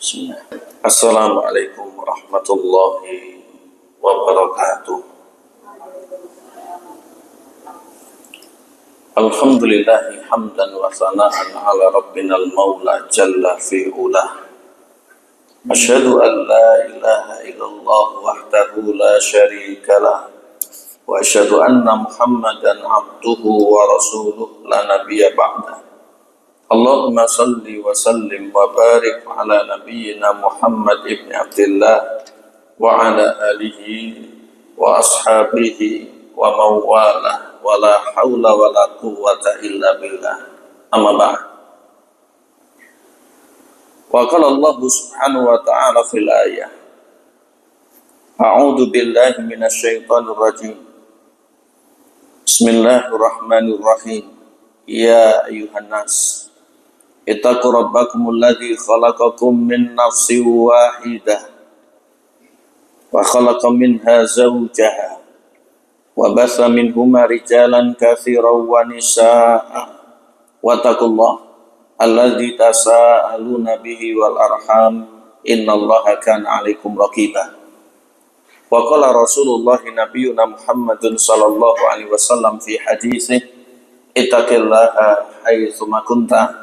Bismillah. Assalamualaikum warahmatullahi wabarakatuh. Alhamdulillahi hamdan wa sana'an ala rabbinal maula jalla fi'ulah. Asyhadu an la ilaha illallah wahdahu la syarikalah. Wa asyhadu anna Muhammadan abduhu wa rasuluh la nabiyya ba'dah. Allahumma salli wa sallim wa barik ala nabiyyina Muhammad ibn Abdillah wa ala alihi wa ashabihi wa mawalah wa la hawla wa la quwwata illa billah. Amma ba'd. Wa qala Allah subhanahu wa ta'ala fil ayah, a'udzu billahi minasy syaithanir rajim. Bismillahirrahmanirrahim. Ya ayyuhan nas, ittaqu rabbakumul ladzi khalaqakum min nafsin wahidah wa khalaqa minha zawjaha wa batha minhuma rijalan katsiran wa nisaa'a wattaqullaha alladzi tasaaluna bihi wal arham innallaha kana 'alaikum raqiba. Wa qala Rasulullah nabiyuna Muhammadun sallallahu alaihi wasallam fi haditsih, ittaqillaha haitsu ma kunta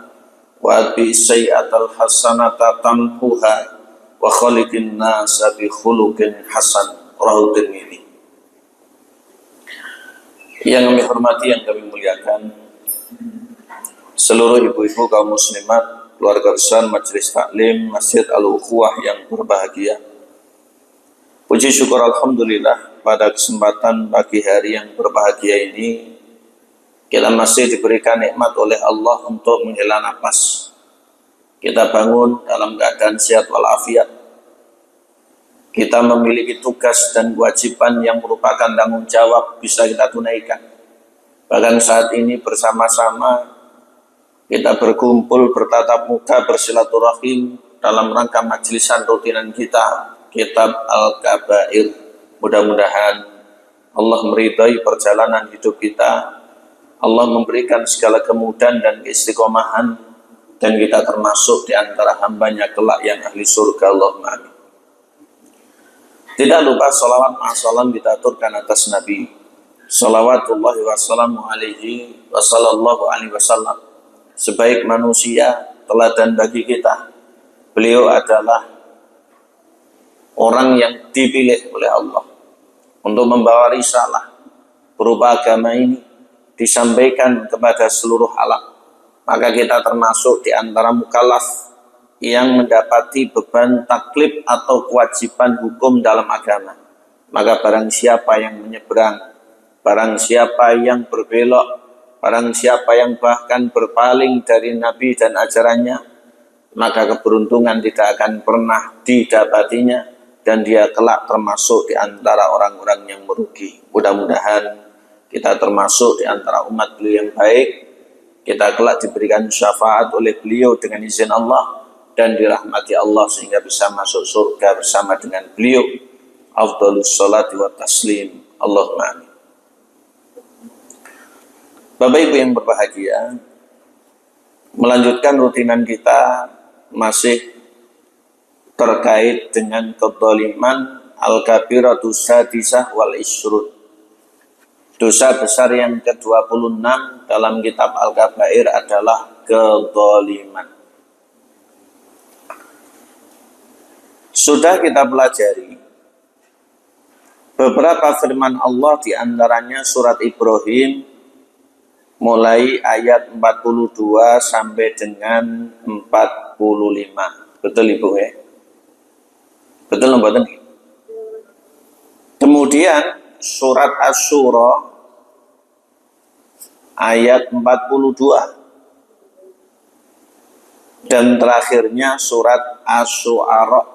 wa atbi sayyatal hasanata tamhuha wa khaliqin nasa bi khuluqin hasan. Rawahu Tirmidzi. Yang kami hormati, yang kami muliakan, seluruh ibu-ibu kaum muslimat, keluarga besar Majelis Taklim Masjid Al-Ukhuwah yang berbahagia. Puji syukur alhamdulillah, pada kesempatan pagi hari yang berbahagia ini kita masih diberikan nikmat oleh Allah untuk menghela nafas. Kita bangun dalam keadaan sehat walafiat. Kita memiliki tugas dan kewajiban yang merupakan tanggung jawab bisa kita tunaikan. Bahkan saat ini bersama-sama kita berkumpul, bertatap muka, bersilaturahim dalam rangka majlisan rutinan kita, Kitab Al-Kabair. Mudah-mudahan Allah meridai perjalanan hidup kita, Allah memberikan segala kemudahan dan keistiqomahan, dan kita termasuk di antara hambanya kelak yang ahli surga. Allahumma amin. Tidak lupa salawat ma'asalam kita aturkan atas Nabi salawatullahi wassalamu alaihi wa sallallahu alaihi wasallam, sebaik manusia, teladan bagi kita. Beliau adalah orang yang dipilih oleh Allah untuk membawa risalah berupa agama ini disampaikan kepada seluruh alam. Maka kita termasuk di antara mukallaf yang mendapati beban taklif atau kewajiban hukum dalam agama. Maka barang siapa yang menyeberang, barang siapa yang berbelok, barang siapa yang bahkan berpaling dari Nabi dan ajarannya, maka keberuntungan tidak akan pernah didapatinya, dan dia kelak termasuk di antara orang-orang yang merugi. Mudah-mudahan kita termasuk di antara umat beliau yang baik. Kita kelak diberikan syafaat oleh beliau dengan izin Allah dan dirahmati Allah sehingga bisa masuk surga bersama dengan beliau. Afdhalus sholati wa taslim. Allahumma amin. Bapak Ibu yang berbahagia, melanjutkan rutinan kita masih terkait dengan kedzaliman al-kabiratu sadisah wal isrun. Dosa besar yang ke-26 dalam kitab Al-Kabair adalah kedzaliman. Sudah kita pelajari beberapa firman Allah, di antaranya surat Ibrahim mulai ayat 42 sampai dengan 45. Betul Ibu ya? Betul Mbak? Kemudian surat Asy-Syura ayat 42, dan terakhirnya surat Asy-Syu'ara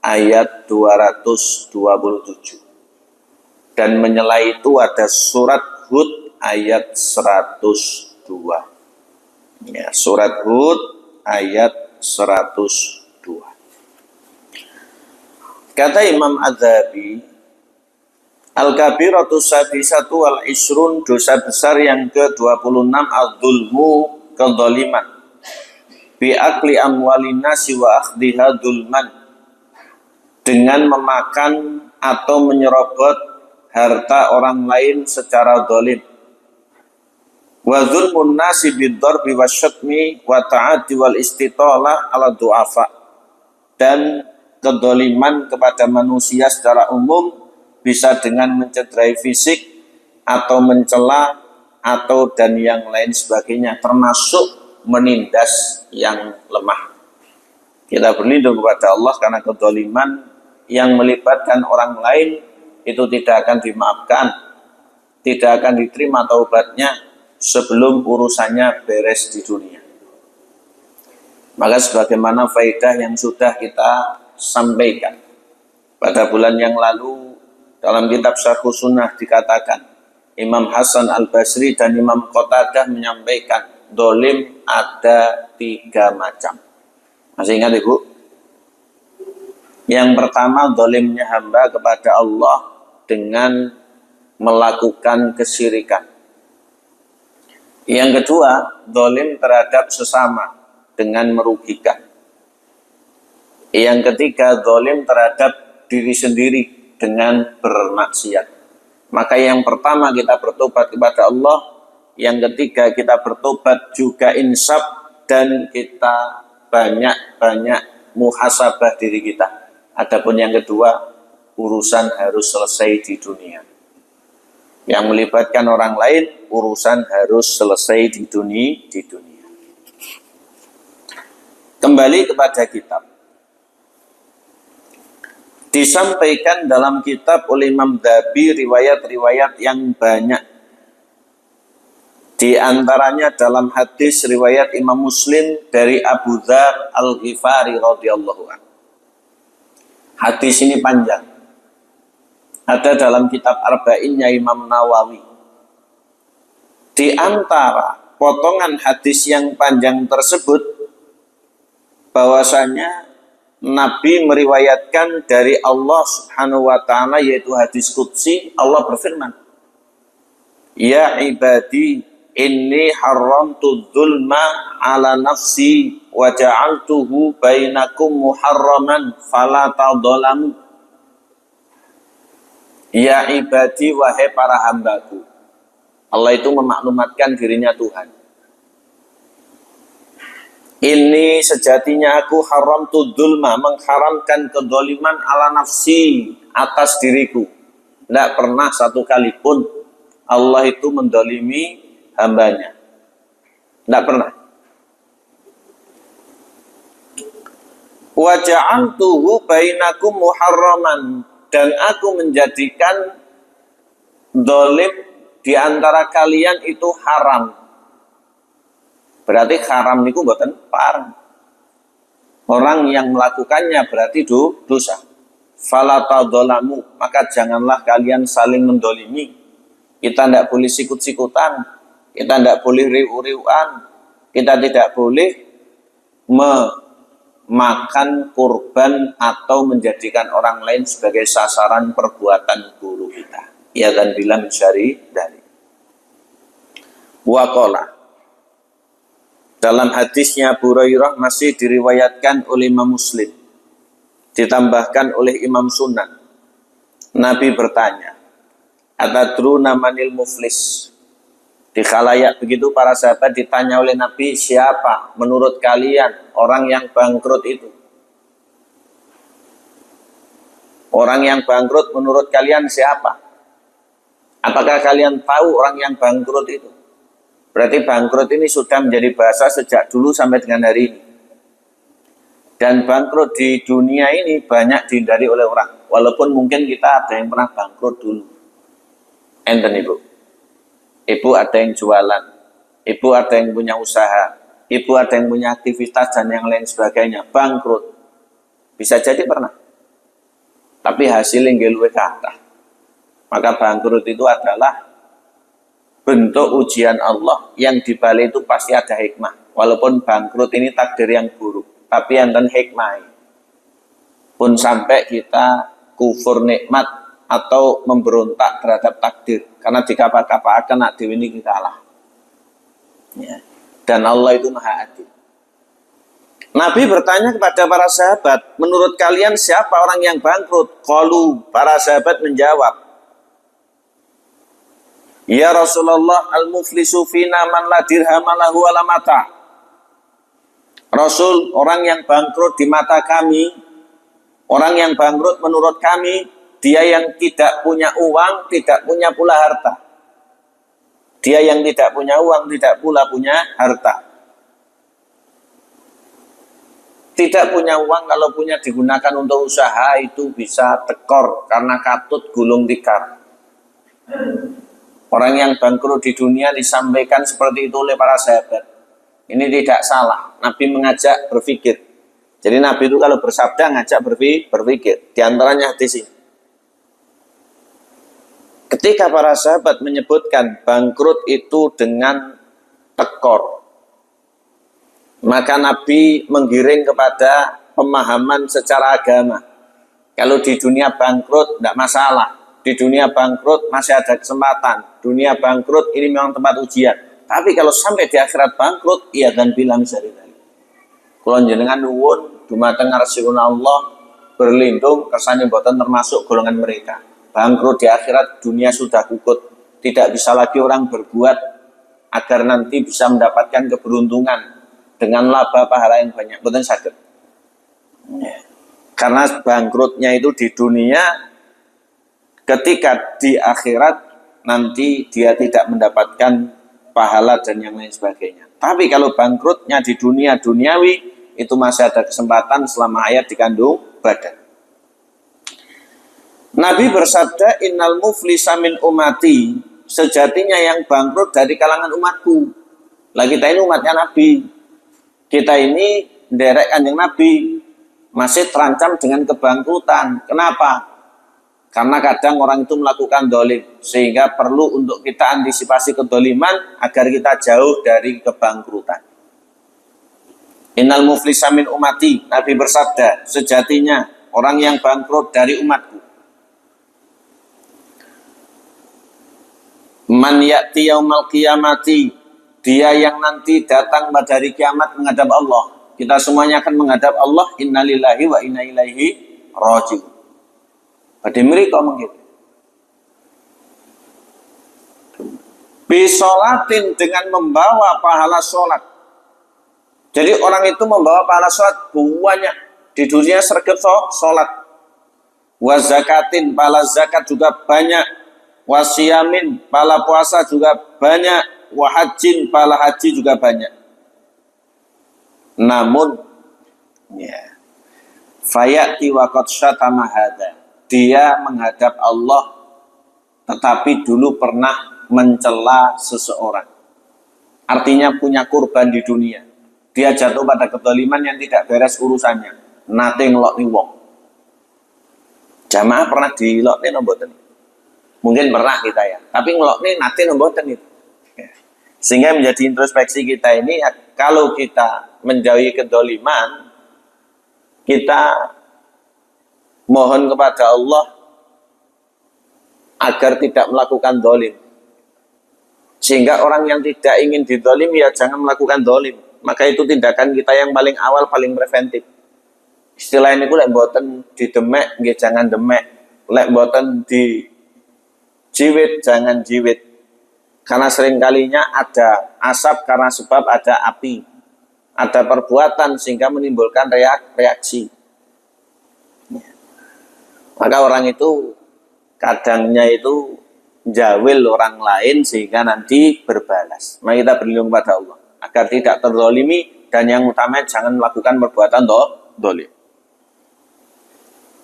ayat 227, dan menyela itu ada surat Hud ayat 102 ya, surat Hud ayat 102. Kata Imam Adz-Dzahabi, Al-kabiratu sadisatu wal isrun, dosa besar yang ke-26, al-dzulmu, kedzaliman. bi akli amwalin nasi wa akhdhiha dzulman, dengan memakan atau menyerobot harta orang lain secara zalim. Wa dzulmun nasi bid-darbi wasyatmi wa ta'ati wal istitalah ala du'afa, dan kedzaliman kepada manusia secara umum bisa dengan mencederai fisik atau mencela atau dan yang lain sebagainya, termasuk menindas yang lemah. Kita berlindung kepada Allah karena kedzaliman yang melibatkan orang lain itu tidak akan dimaafkan, tidak akan diterima taubatnya sebelum urusannya beres di dunia. Maka sebagaimana faedah yang sudah kita sampaikan pada bulan yang lalu dalam kitab Syarh Sunnah dikatakan, Imam Hasan Al-Basri dan Imam Qatadah menyampaikan dolim ada 3 macam. Masih ingat Ibu? Yang pertama, dolimnya hamba kepada Allah dengan melakukan kesyirikan. Yang kedua, dolim terhadap sesama dengan merugikan. Yang ketiga, dolim terhadap diri sendiri dengan bermaksiat. Maka yang pertama kita bertobat kepada Allah, yang ketiga kita bertobat juga insaf, dan kita banyak-banyak muhasabah diri kita. Adapun yang kedua, urusan harus selesai di dunia. Yang melibatkan orang lain, urusan harus selesai di dunia. Kembali kepada kitab. Disampaikan dalam kitab oleh Imam Dhabi riwayat-riwayat yang banyak. Di antaranya dalam hadis riwayat Imam Muslim dari Abu Dzar Al-Ghifari radhiyallahu anhu. Hadis ini panjang. Ada dalam kitab Arba'innya Imam Nawawi. Di antara potongan hadis yang panjang tersebut, bahwasanya Nabi meriwayatkan dari Allah Subhanahu wa ta'ala, yaitu hadis qudsi. Allah berfirman, ya ibadi inni haramtu dzulma ala nafsi wa ja'altuhu bainakum muharraman fala tadzalamu. Ya ibadi, wahai para hambaku. Allah itu memaklumatkan dirinya Tuhan. Ini sejatinya aku haramtu dzulma, mengharamkan kedzaliman ala nafsi, atas diriku. Tidak pernah satu kali pun Allah itu mendolimi hambanya. Tidak pernah. Wa ja'altuhu bainakum muharraman, dan aku menjadikan dolim di antara kalian itu haram. Berarti haram niku mboten parang. Orang yang melakukannya berarti dosa. Fala tadzalamu, maka janganlah kalian saling mendolimi. Kita tidak boleh sikut-sikutan, kita tidak boleh riu-riuan, kita tidak boleh memakan kurban atau menjadikan orang lain sebagai sasaran perbuatan buruk kita. Ya dan bilang syari dari waqala. Dalam hadisnya Abu Hurairah masih diriwayatkan oleh Imam Muslim, ditambahkan oleh Imam Sunan. Nabi bertanya, atadruna manil muflis? Di khalayak begitu para sahabat ditanya oleh Nabi, siapa menurut kalian orang yang bangkrut itu? Orang yang bangkrut menurut kalian siapa? Apakah kalian tahu orang yang bangkrut itu? Berarti bangkrut ini sudah menjadi bahasa sejak dulu sampai dengan hari ini. Dan bangkrut di dunia ini banyak dihindari oleh orang. Walaupun mungkin kita ada yang pernah bangkrut dulu. Enten ibu. Ibu ada yang jualan. Ibu ada yang punya usaha. Ibu ada yang punya aktivitas dan yang lain sebagainya. Bangkrut. Bisa jadi pernah. Tapi hasilnya nggih luwih kathah. Maka bangkrut itu adalah bentuk ujian Allah yang dibalik itu pasti ada hikmah. Walaupun bangkrut ini takdir yang buruk, tapi enten hikmah. Pun sampai kita kufur nikmat atau memberontak terhadap takdir, karena dikapa-kapakan nak dewi ini kalah. Ya. Dan Allah itu maha adil. Nabi bertanya kepada para sahabat, menurut kalian siapa orang yang bangkrut? Qalu, para sahabat menjawab, ya Rasulullah, al-muflisu fina man la dirhama lahu wala mata. Rasul, orang yang bangkrut di mata kami, orang yang bangkrut menurut kami, dia yang tidak punya uang, tidak punya pula harta. Dia yang tidak punya uang, tidak pula punya harta. Tidak punya uang, kalau punya digunakan untuk usaha itu bisa tekor karena katut gulung tikar. Orang yang bangkrut di dunia disampaikan seperti itu oleh para sahabat. Ini tidak salah. Nabi mengajak berpikir. Jadi Nabi itu kalau bersabda ngajak berpikir. Di antaranya hadis ini. Ketika para sahabat menyebutkan bangkrut itu dengan tekor, maka Nabi menggiring kepada pemahaman secara agama. Kalau di dunia bangkrut tidak masalah. Di dunia bangkrut masih ada kesempatan. Dunia bangkrut ini memang tempat ujian. Tapi kalau sampai di akhirat bangkrut, iya dan bilang sari tadi. Kalau jenengan nuwun dumateng ngarsipun Allah berlindung kersane mboten termasuk golongan mereka. Bangkrut di akhirat, dunia sudah kukut. Tidak bisa lagi orang berbuat agar nanti bisa mendapatkan keberuntungan dengan laba pahala yang banyak, betul sakit. Karena bangkrutnya itu di dunia, ketika di akhirat nanti dia tidak mendapatkan pahala dan yang lain sebagainya. Tapi kalau bangkrutnya di dunia duniawi, itu masih ada kesempatan selama hayat dikandung badan. Nabi bersabda, innal muflisa min umati, sejatinya yang bangkrut dari kalangan umatku. Lah kita ini umatnya Nabi. Kita ini derek Kanjeng Nabi masih terancam dengan kebangkrutan. Kenapa? Karena kadang orang itu melakukan dolim, sehingga perlu untuk kita antisipasi kedoliman agar kita jauh dari kebangkrutan. Innal muflisa min umati, Nabi bersabda, sejatinya orang yang bangkrut dari umatku. Man ya'ti yaumal qiyamati, dia yang nanti datang pada hari kiamat menghadap Allah. Kita semuanya akan menghadap Allah. Innalillahi wa inna ilaihi raji'un. Pada mereka menghitung. Bisolatin, dengan membawa pahala sholat. Jadi orang itu membawa pahala sholat banyak. Di dunia sergap sholat. Wa zakatin, pahala zakat juga banyak. Wa siyamin, pahala puasa juga banyak. Wahajin, pahala haji juga banyak. Namun ya, fayati wa qad syatama hadza, dia menghadap Allah tetapi dulu pernah mencela seseorang. Artinya punya kurban di dunia. Dia jatuh pada kezaliman yang tidak beres urusannya. Nate ngelokni wong. Jamaah pernah dilokni mboten? Mungkin pernah kita ya, tapi ngelokni nate mboten itu. Sehingga menjadi introspeksi kita ini, kalau kita menjauhi kedoliman, kita mohon kepada Allah agar tidak melakukan dolim. Sehingga orang yang tidak ingin didolim, ya jangan melakukan dolim. Maka itu tindakan kita yang paling awal, paling preventif. Istilah ini lek mboten didemek, nggih jangan demek. Lek mboten dijiwit, jangan jiwit. Karena seringkalinya ada asap karena sebab ada api. Ada perbuatan sehingga menimbulkan reaksi. Maka orang itu kadangnya itu jawil orang lain sehingga nanti berbalas. Maka kita berlindung kepada Allah agar tidak terzalimi, dan yang utama jangan melakukan perbuatan dolim.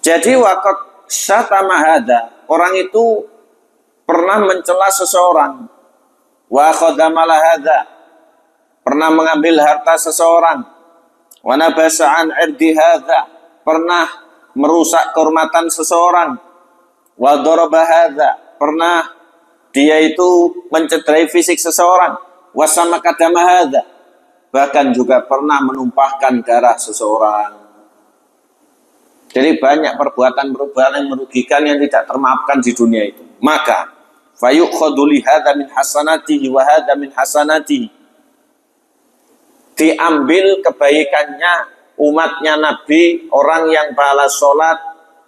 Jadi waqad syatama hadza, orang itu pernah mencela seseorang. Wa khadamala hadza, pernah mengambil harta seseorang. Wa nabasa an irdi hadza, pernah merusak kehormatan seseorang. Wa daraba hadza, pernah dia itu mencederai fisik seseorang. Wa samaka dama hadza, bahkan juga pernah menumpahkan darah seseorang. Jadi banyak perbuatan-perbuatan yang merugikan yang tidak termaafkan di dunia itu. Maka fayukhadhu li hadza min hasanatihi wa hadza min hasanatihi, diambil kebaikannya umatnya Nabi, orang yang pahala sholat,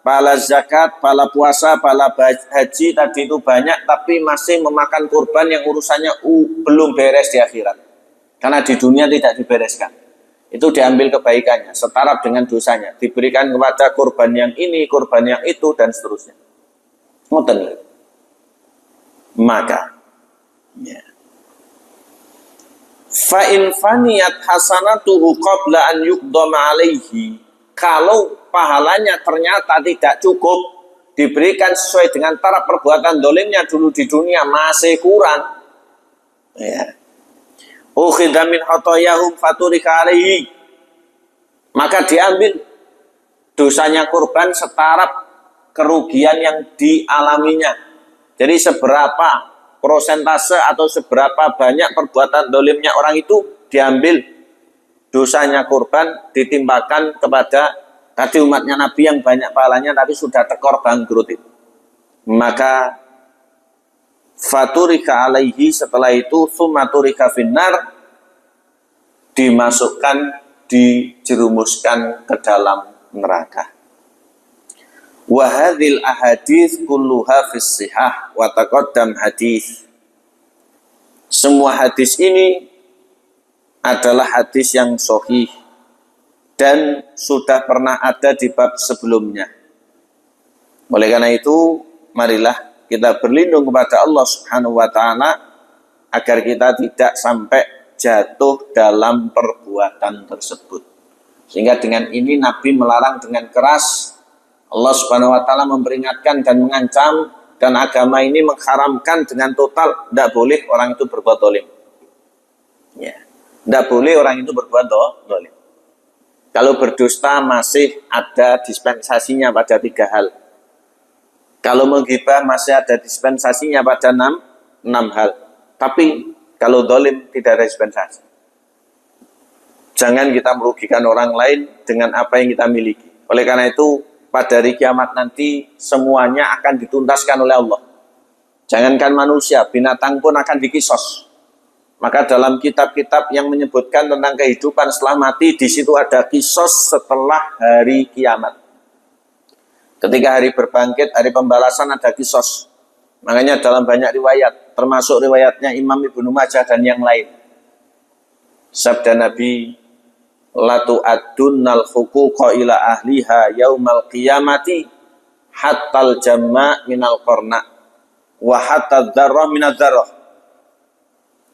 pahala zakat, pahala puasa, pahala haji tadi itu banyak, tapi masih memakan kurban yang urusannya belum beres di akhirat. Karena di dunia tidak dibereskan. Itu diambil kebaikannya, setara dengan dosanya. Diberikan kepada kurban yang ini, kurban yang itu, dan seterusnya. Ngoten. Maka, ya. Fa'in faniyat hasanatuhu qabla an yuqdama alaihi. Kalau pahalanya ternyata tidak cukup, diberikan sesuai dengan taraf perbuatan dolimnya dulu di dunia, masih kurang. Ya. Ukhidha min khotoyahum faturika alaihi. Maka diambil dosanya kurban setaraf kerugian yang dialaminya. Jadi seberapa prosentase atau seberapa banyak perbuatan dolimnya orang itu diambil dosanya kurban ditimpakan kepada tadi umatnya Nabi yang banyak pahalanya tapi sudah tekor bangkrut itu. Maka faturika alaihi, setelah itu sumaturika finnar, dimasukkan, dijerumuskan ke dalam neraka. Wa hadhil ahadits kulluha fis sihah wa taqaddam hadis. Semua hadis ini adalah hadis yang sahih dan sudah pernah ada di bab sebelumnya. Oleh karena itu, marilah kita berlindung kepada Allah Subhanahu wa taala agar kita tidak sampai jatuh dalam perbuatan tersebut. Sehingga dengan ini Nabi melarang dengan keras. Allah Subhanahu wa taala memperingatkan dan mengancam, dan agama ini mengharamkan dengan total, tidak boleh orang itu berbuat dolim. Ya, tidak boleh orang itu berbuat dolim. Kalau berdusta masih ada dispensasinya pada 3 hal. Kalau menggibah masih ada dispensasinya pada 6 hal. Tapi kalau dolim tidak ada dispensasi. Jangan kita merugikan orang lain dengan apa yang kita miliki. Oleh karena itu, pada hari kiamat nanti semuanya akan dituntaskan oleh Allah. Jangankan manusia, binatang pun akan dikisos. Maka dalam kitab-kitab yang menyebutkan tentang kehidupan setelah mati, di situ ada kisos setelah hari kiamat. Ketika hari berbangkit, hari pembalasan, ada kisos. Makanya dalam banyak riwayat, termasuk riwayatnya Imam Ibnu Majah dan yang lain, sabda Nabi, la tu'addunnal huquqa ila ahliha yaumal qiyamati hattal jamma minal qarna wa hatta dzarrah minadz dzarrah.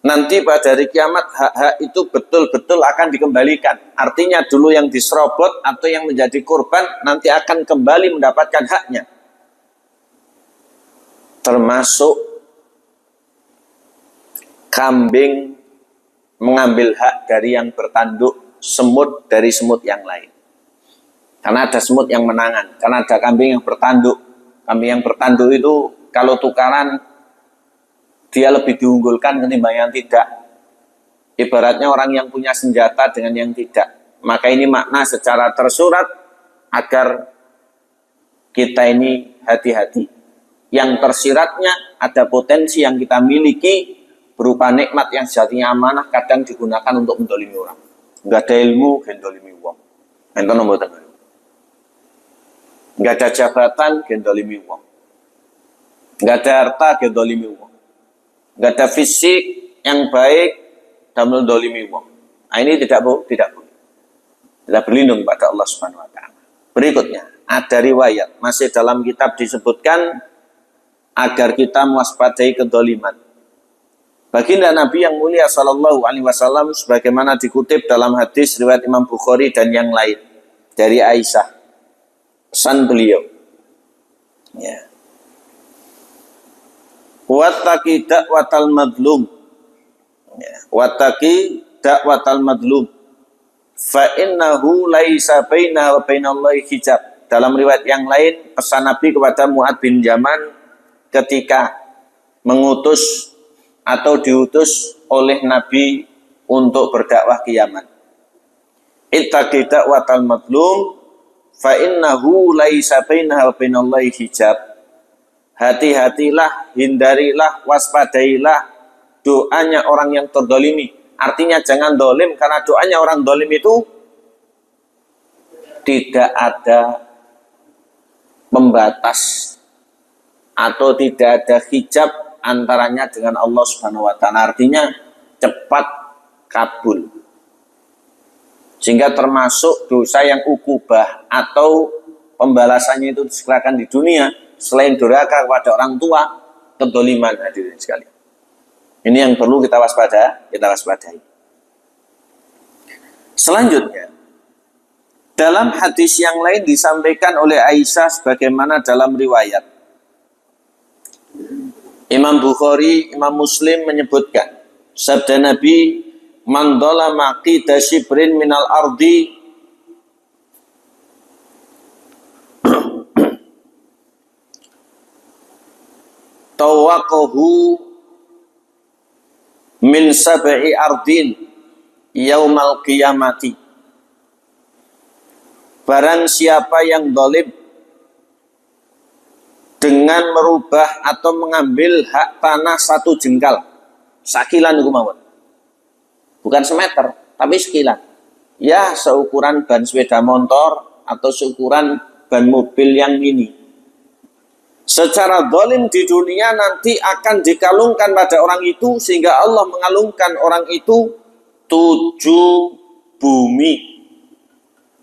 Nanti pada hari kiamat hak-hak itu betul-betul akan dikembalikan. Artinya dulu yang diserobot atau yang menjadi korban nanti akan kembali mendapatkan haknya. Termasuk kambing mengambil hak dari yang bertanduk, semut dari semut yang lain. Karena ada semut yang menangan, karena ada kambing yang bertanduk. Kambing yang bertanduk itu kalau tukaran dia lebih diunggulkan ketimbang yang tidak. Ibaratnya orang yang punya senjata dengan yang tidak. Maka ini makna secara tersurat agar kita ini hati-hati. Yang tersiratnya ada potensi yang kita miliki berupa nikmat yang sejatinya amanah, kadang digunakan untuk mendolimi orang. Nggak ada ilmu, gendolimi uang. Enten nomor tengah. Nggak ada jabatan, gendolimi uang. Nggak ada harta, gendolimi uang. Nggak ada fisik yang baik, dan mendolimi uang. Nah, ini tidak boleh. Kita berlindung pada Allah Subhanahu Wa Taala. Berikutnya, ada riwayat masih dalam kitab disebutkan agar kita mewaspadai kedoliman. Baginda Nabi yang mulia Sallallahu Alaihi Wasallam sebagaimana dikutip dalam hadis riwayat Imam Bukhari dan yang lain dari Aisyah, pesan beliau, ya, wattaqi da'watal madlum, ya, wattaqi da'watal madlum, fa innahu laisa baina wa bainallahi hijab. Dalam riwayat yang lain pesan Nabi kepada Mu'adz bin Jaman ketika mengutus atau diutus oleh Nabi untuk berdakwah ke Yaman. Ittaqi da'watal madlum fa innahu laisa bainaha wa bainallahi hijab. Hati-hatilah, hindarilah, waspadailah doanya orang yang terdolimi. Artinya jangan dolim, karena doanya orang dolim itu tidak ada pembatas atau tidak ada hijab antaranya dengan Allah Subhanahu wa taala. Artinya cepat kabul. Sehingga termasuk dosa yang ukubah atau pembalasannya itu diserahkan di dunia selain durhaka kepada orang tua, kedoliman, hadirin sekalian. Ini yang perlu kita waspadai. Selanjutnya, dalam hadis yang lain disampaikan oleh Aisyah sebagaimana dalam riwayat Imam Bukhari, Imam Muslim menyebutkan sabda Nabi, man dhalama qida shibrin minal ardi tawaqahu min sab'i ardin yaumal qiyamati. Barang siapa yang zalim dengan merubah atau mengambil hak tanah satu jengkal, sakilan itu mawon, bukan semeter tapi sekilan, ya seukuran ban sepeda motor atau seukuran ban mobil yang mini, secara zalim di dunia nanti akan dikalungkan pada orang itu sehingga Allah mengalungkan orang itu 7 bumi.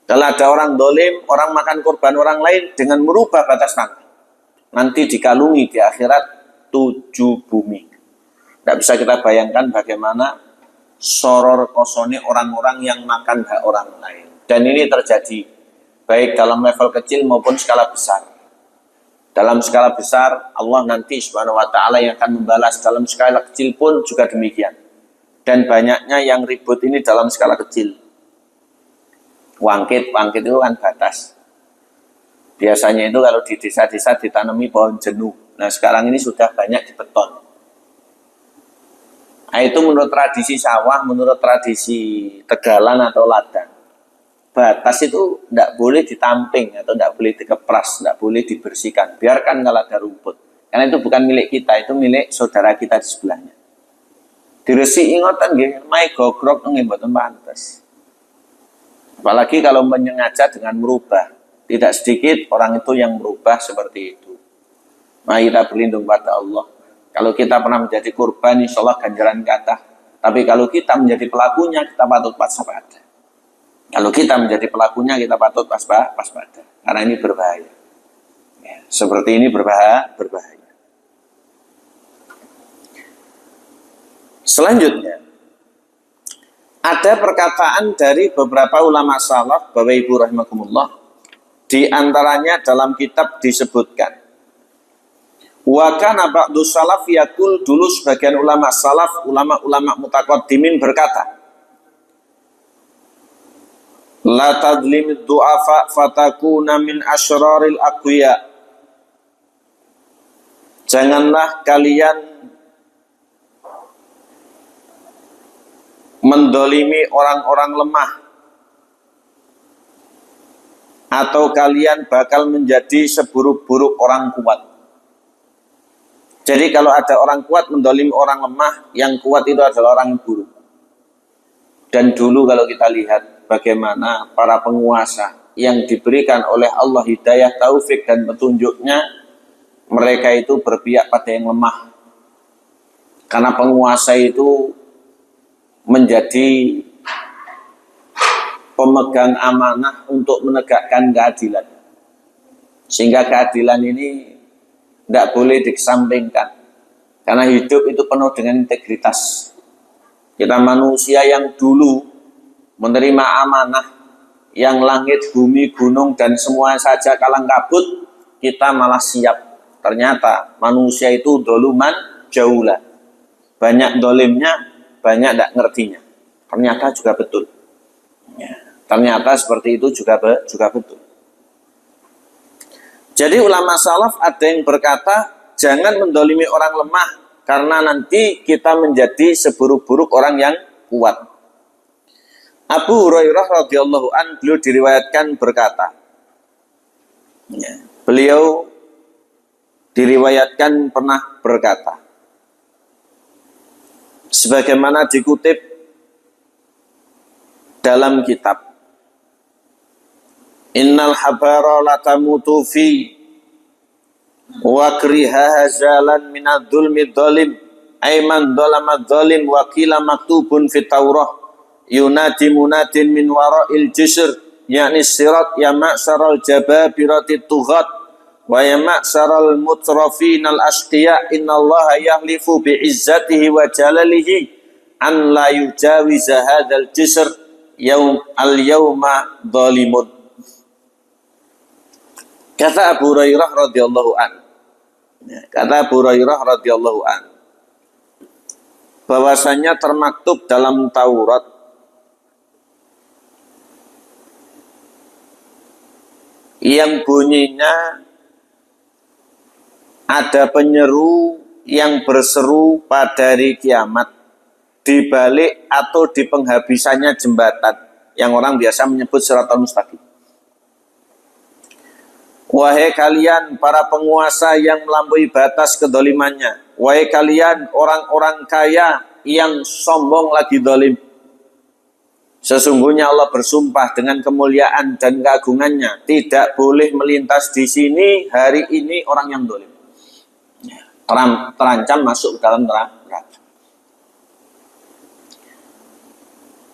Kalau ada orang zalim, orang makan korban orang lain dengan merubah batas tanah, nanti dikalungi di akhirat 7 bumi. Tidak bisa kita bayangkan bagaimana soror kosone orang-orang yang makan hak orang lain. Dan ini terjadi baik dalam level kecil maupun skala besar. Dalam skala besar Allah nanti Subhanahu wa taala yang akan membalas. Dalam skala kecil pun juga demikian. Dan banyaknya yang ribut ini dalam skala kecil. Wangkit itu kan batas. Biasanya itu kalau di desa-desa ditanami pohon jenuh. Nah sekarang ini sudah banyak di beton. Nah, itu menurut tradisi sawah, menurut tradisi tegalan atau ladang. Batas itu tidak boleh ditamping atau tidak boleh dikepras, tidak boleh dibersihkan. Biarkan kalau ada rumput. Karena itu bukan milik kita, itu milik saudara kita di sebelahnya. Diresi ingotan nggih, mae gogrok nggih mboten pantes. Apalagi kalau menyengaja dengan merubah. Tidak sedikit orang itu yang merubah seperti itu. Mari kita berlindung pada Allah. Kalau kita pernah menjadi korban, insya Allah ganjaran kata. Tapi kalau kita menjadi pelakunya, kita patut waspada. Kalau kita menjadi pelakunya, kita patut waspada. Karena ini berbahaya. Ya, seperti ini berbahaya. Selanjutnya, ada perkataan dari beberapa ulama salaf, Bapak Ibu rahimakumullah, di antaranya dalam kitab disebutkan, wa kana ba'du salaf yaqul, dulu sebagian ulama salaf, ulama-ulama mutaqaddimin berkata, la tadlimid du'afa fatakuna min asyraril aqwiya. Janganlah kalian mendolimi orang-orang lemah, atau kalian bakal menjadi seburuk-buruk orang kuat. Jadi kalau ada orang kuat mendolimi orang lemah, yang kuat itu adalah orang yang buruk. Dan dulu kalau kita lihat bagaimana para penguasa yang diberikan oleh Allah hidayah, taufik dan petunjuknya, mereka itu berpihak pada yang lemah. Karena penguasa itu menjadi pemegang amanah untuk menegakkan keadilan. Sehingga keadilan ini tidak boleh dikesampingkan. Karena hidup itu penuh dengan integritas. Kita manusia yang dulu menerima amanah, yang langit, bumi, gunung, dan semua saja kalang kabut, kita malah siap. Ternyata manusia itu doluman jaulah. Banyak dolimnya, banyak tidak ngertinya. Ternyata juga betul. Ya, ternyata seperti itu juga betul. Jadi ulama salaf ada yang berkata, jangan mendolimi orang lemah, karena nanti kita menjadi seburuk-buruk orang yang kuat. Abu Hurairah radhiyallahu an, beliau diriwayatkan berkata, ya, beliau diriwayatkan pernah berkata, sebagaimana dikutip dalam kitab Innal habara latamutu fi wa kriha hazalan minadh dhulmi dhalim ayman dhalama dhalim wa qila maktubun fit taurah yunadi munatin min wara'il jisr yakni sirat ya ma'saral jababirati tughat wa ya ma'saral mutrafin al ashqiya innallaha yahlifu bi'izzatihi wa jalalihi an la yujawiza hadzal jisr yawma dhalimun. Kata Abu Hurairah radhiyallahu an. Kata Abu Hurairah radhiyallahu an, bahwasanya termaktub dalam Taurat yang bunyinya ada penyeru yang berseru pada hari kiamat di balik atau di penghabisannya jembatan yang orang biasa menyebut Shiratal Mustaqim. Wahai kalian para penguasa yang melampaui batas kedolimannya, wahai kalian orang-orang kaya yang sombong lagi dolim, sesungguhnya Allah bersumpah dengan kemuliaan dan keagungannya, tidak boleh melintas di sini hari ini orang yang dolim, terancam masuk ke dalam neraka.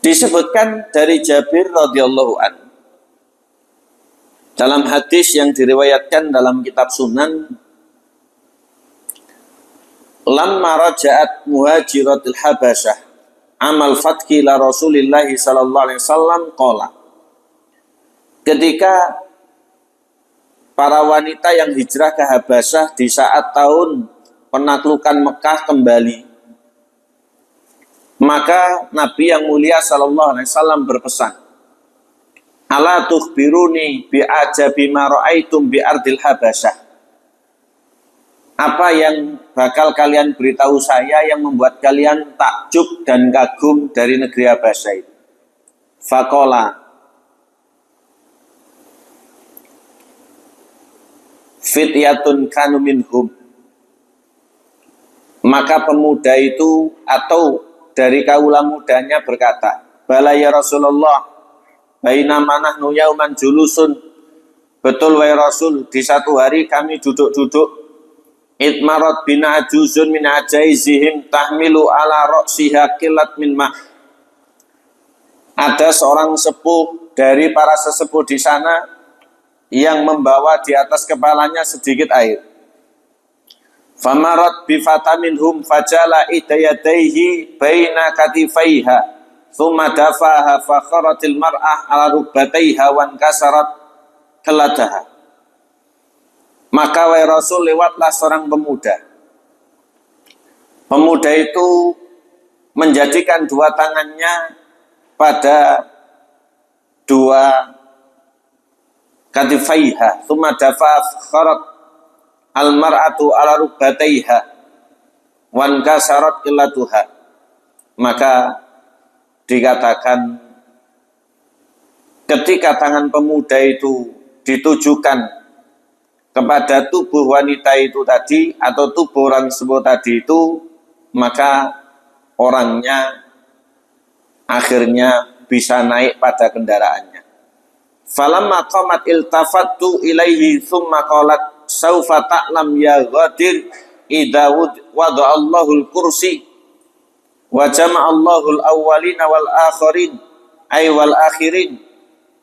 Disebutkan dari Jabir radhiyallahu anhu dalam hadis yang diriwayatkan dalam kitab Sunan, lamma raja'at muhajiratul Habasyah amal fathi la Rasulillah sallallahu alaihi wasallam qala, ketika para wanita yang hijrah ke Habasyah di saat tahun penaklukan Mekah kembali, maka Nabi yang mulia sallallahu alaihi wasallam berpesan, ala tukhbiruni bi'ajabi ma ra'aitum bi ardil Habasyah. Apa yang bakal kalian beritahu saya yang membuat kalian takjub dan kagum dari negeri Habasyah itu? Faqala fityatun kanu minhum. Maka pemuda itu atau dari kaula mudanya berkata, bala ya Rasulullah, baina manahnu yauman julusun, betul wahai Rasul, di satu hari kami duduk-duduk, itmarat bina ajuzun min ajaizihim tahmilu ala ra'siha qilat min ma'. Ada seorang sepuh dari para sesepuh di sana yang membawa di atas kepalanya sedikit air. Famarat bifataminhum fajala idayadaihi baina katifaiha thumma dafaha fakharatil mar'ah ala rukbataiha wan kasarat keladaha. Maka wahai Rasul, lewatlah seorang pemuda. Pemuda itu menjadikan dua tangannya pada dua katifaiha thumma dafaha fakharat al mar'atu ala rukbataiha wan kasarat keladaha. Maka dikatakan ketika tangan pemuda itu ditujukan kepada tubuh wanita itu tadi atau tubuh orang tersebut tadi itu, maka orangnya akhirnya bisa naik pada kendaraannya. Falamma qamat iltafattu ilaihi thumma qalat saufa ta'lam ya ghadir idza wada'allahu al-kursi wa jama'allahu al-awwalina wal akhirin ay wal akhirin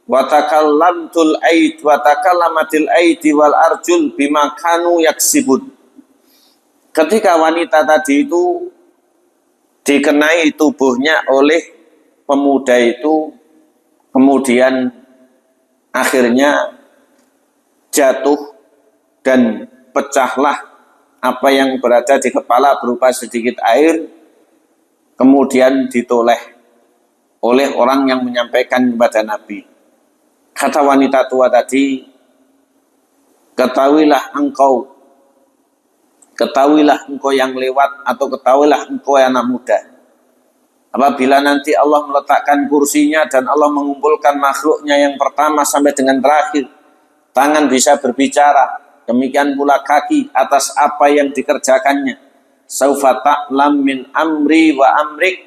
wa takallamtul aid wa takallamatil aidi wal arjul bima kanu yaksibun. Ketika wanita tadi itu dikenai tubuhnya oleh pemuda itu, kemudian akhirnya jatuh dan pecahlah apa yang berada di kepala berupa sedikit air, kemudian ditoleh oleh orang yang menyampaikan kepada Nabi. Kata wanita tua tadi, ketahuilah engkau yang lewat, atau ketahuilah engkau yang anak muda, apabila nanti Allah meletakkan kursinya dan Allah mengumpulkan makhluknya yang pertama sampai dengan terakhir, tangan bisa berbicara, demikian pula kaki atas apa yang dikerjakannya. Saufa ta'lam min amri wa amrik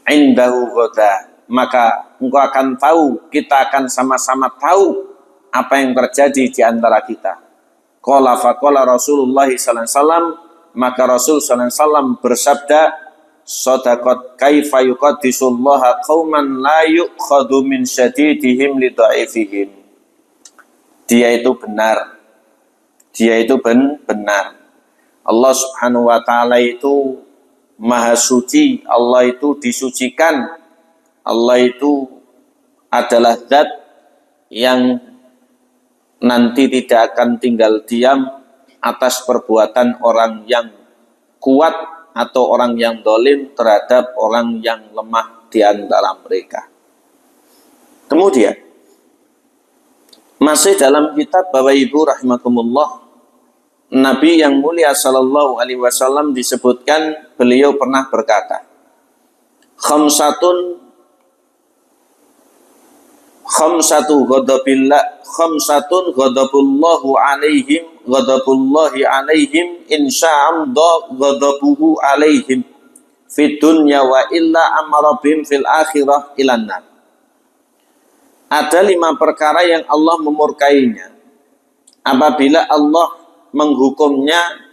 indahu ghoda. maka engkau akan tahu, kita akan sama-sama tahu apa yang terjadi di antara kita. Qala faqala Rasulullah sallallahu alaihi wasallam, maka Rasul sallallahu alaihi wasallam bersabda, shadaqat kaifa yuqaddisullaha qauman la yu'khadhu min syadidihim li dha'ifihim. Dia itu benar. Dia itu benar. Allah Subhanahu wa taala itu maha suci, Allah itu disucikan. Allah itu adalah zat yang nanti tidak akan tinggal diam atas perbuatan orang yang kuat atau orang yang dolim terhadap orang yang lemah di antara mereka. Kemudian masih dalam kitab Bapak Ibu rahimakumullah, Nabi yang mulia sallallahu alaihi wasallam disebutkan beliau pernah berkata, khamsatun ghadabullahu alaihim insya'amda ghadabuhu alaihim fid dunya wa illa amara bihim fil akhirah ilan nar. Ada 5 perkara yang Allah memurkainya apabila Allah menghukumnya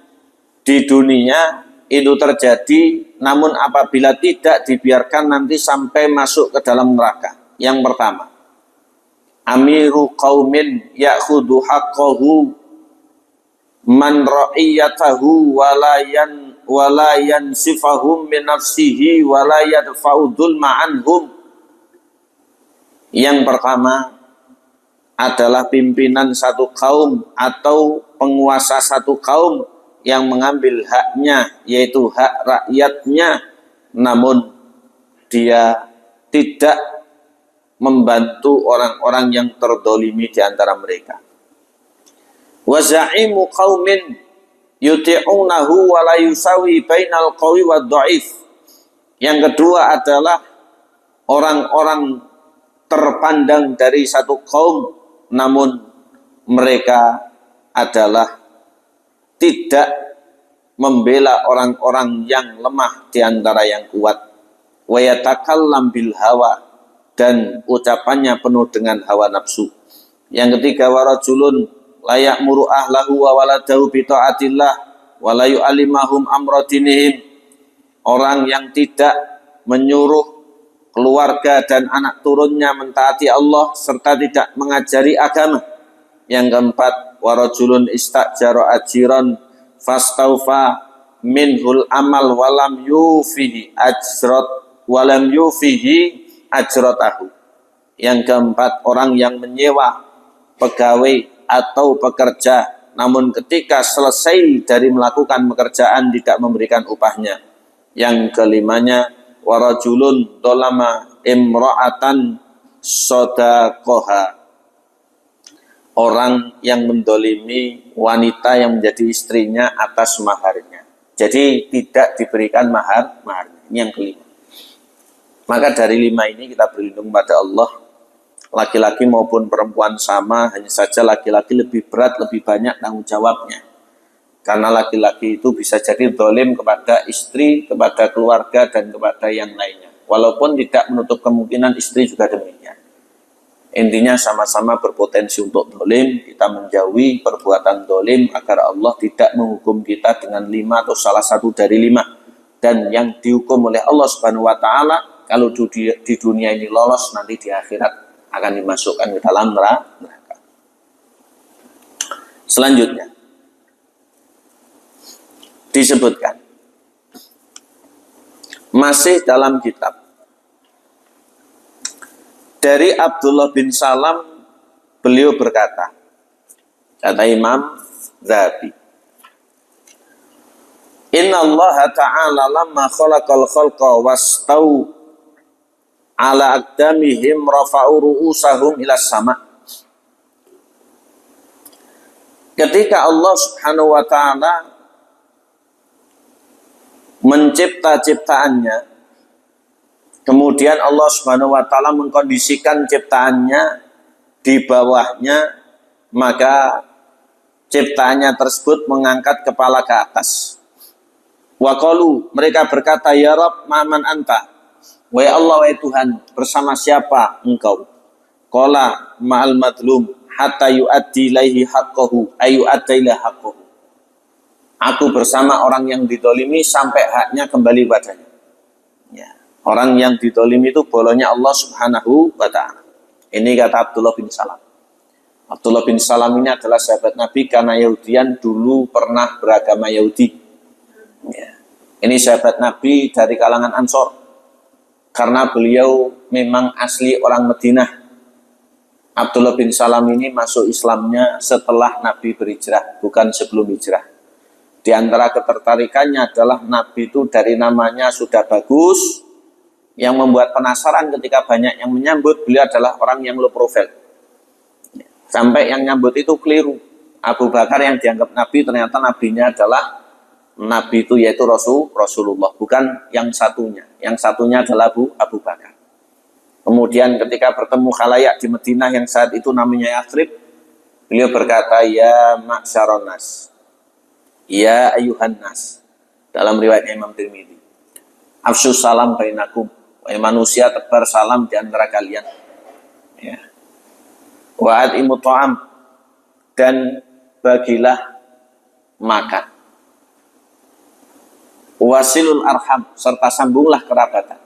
di dunia itu terjadi, namun apabila tidak dibiarkan nanti sampai masuk ke dalam neraka. Yang pertama, amiru qaumin ya'khudhu haqqahu man ra'iyatahu walayan sifahum min nafsihi walayadfa'u dhulma anhum. Yang pertama adalah pimpinan satu kaum atau penguasa satu kaum yang mengambil haknya, yaitu hak rakyatnya, namun dia tidak membantu orang-orang yang terdolimi di antara mereka. Wa za'imu qaumin yuti'unahu wa la yusawi bainal qawi wad dha'if. Yang kedua adalah orang-orang terpandang dari satu kaum, namun mereka adalah tidak membela orang-orang yang lemah di antara yang kuat. Wa yatakallam bil hawa, dan ucapannya penuh dengan hawa nafsu. Yang ketiga, warajulun layak muru ahlahu wa waladahu bi ta'atillah wa la yu'alimahum amra dinihim. Orang yang tidak menyuruh keluarga dan anak turunnya mentaati Allah serta tidak mengajari agama. Yang keempat, warajulun istajara ajiran fastaufa minhul amal walam yufihi ajratahu. Yang keempat, orang yang menyewa pegawai atau pekerja, namun ketika selesai dari melakukan pekerjaan tidak memberikan upahnya. Yang kelimanya, warajulun dolama imra'atan sodaqoha, orang yang mendolimi wanita yang menjadi istrinya atas maharnya, jadi tidak diberikan maharnya. Ini yang kelima. Maka dari 5 ini kita berlindung pada Allah. Laki-laki maupun perempuan sama, hanya saja laki-laki lebih berat, lebih banyak tanggung jawabnya. Karena laki-laki itu bisa jadi zalim kepada istri, kepada keluarga, dan kepada yang lainnya. Walaupun tidak menutup kemungkinan istri juga demikian. Intinya sama-sama berpotensi untuk zalim. Kita menjauhi perbuatan zalim agar Allah tidak menghukum kita dengan 5 atau salah satu dari 5. Dan yang dihukum oleh Allah Subhanahu wa taala, kalau di dunia ini lolos, nanti di akhirat akan dimasukkan ke dalam neraka. Selanjutnya disebutkan masih dalam kitab dari Abdullah bin Salam, beliau berkata, kata Imam Zahabi, Inna Allah Ta'ala lamma khalaqal khalqa wastau ala aqdamihim rafa'u ru'usahum ila sama. Ketika Allah Subhanahu wa taala mencipta ciptaannya, kemudian Allah Subhanahu wa taala mengkondisikan ciptaannya di bawahnya, maka ciptaannya tersebut mengangkat kepala ke atas. Wa qalu, mereka berkata, ya Rabb, man anta? Wahai Allah, wahai Tuhan, bersama siapa engkau? Qala ma'al madlum hatta yu'addi ilaihi haqqahu ayu addaila haqqahu. Aku bersama orang yang didolimi sampai haknya kembali padanya. Ya. Orang yang didolimi itu bolanya Allah Subhanahu wa ta'ala. Ini kata Abdullah bin Salam. Abdullah bin Salam ini adalah sahabat Nabi karena Yahudian, dulu pernah beragama Yahudi. Ya. Ini sahabat Nabi dari kalangan Ansor. Karena beliau memang asli orang Madinah. Abdullah bin Salam ini masuk Islamnya setelah Nabi berhijrah, bukan sebelum hijrah. Di antara ketertarikannya adalah Nabi itu dari namanya sudah bagus, yang membuat penasaran ketika banyak yang menyambut, beliau adalah orang yang low profile. Sampai yang nyambut itu keliru. Abu Bakar yang dianggap Nabi, ternyata Nabinya adalah Nabi itu yaitu Rasulullah, bukan yang satunya. Yang satunya adalah Abu Bakar. Kemudian ketika bertemu khalayak di Madinah yang saat itu namanya Yathrib, beliau berkata, ya ma'syaron nas, ya ayuhan nas. Dalam riwayatnya Imam Tirmidzi, afsus salam bainakum, wahai manusia, tebar salam di antara kalian. Ya. Wa'ad imu ta'am, dan bagilah makan. Wasilul arham, serta sambunglah kerabatan.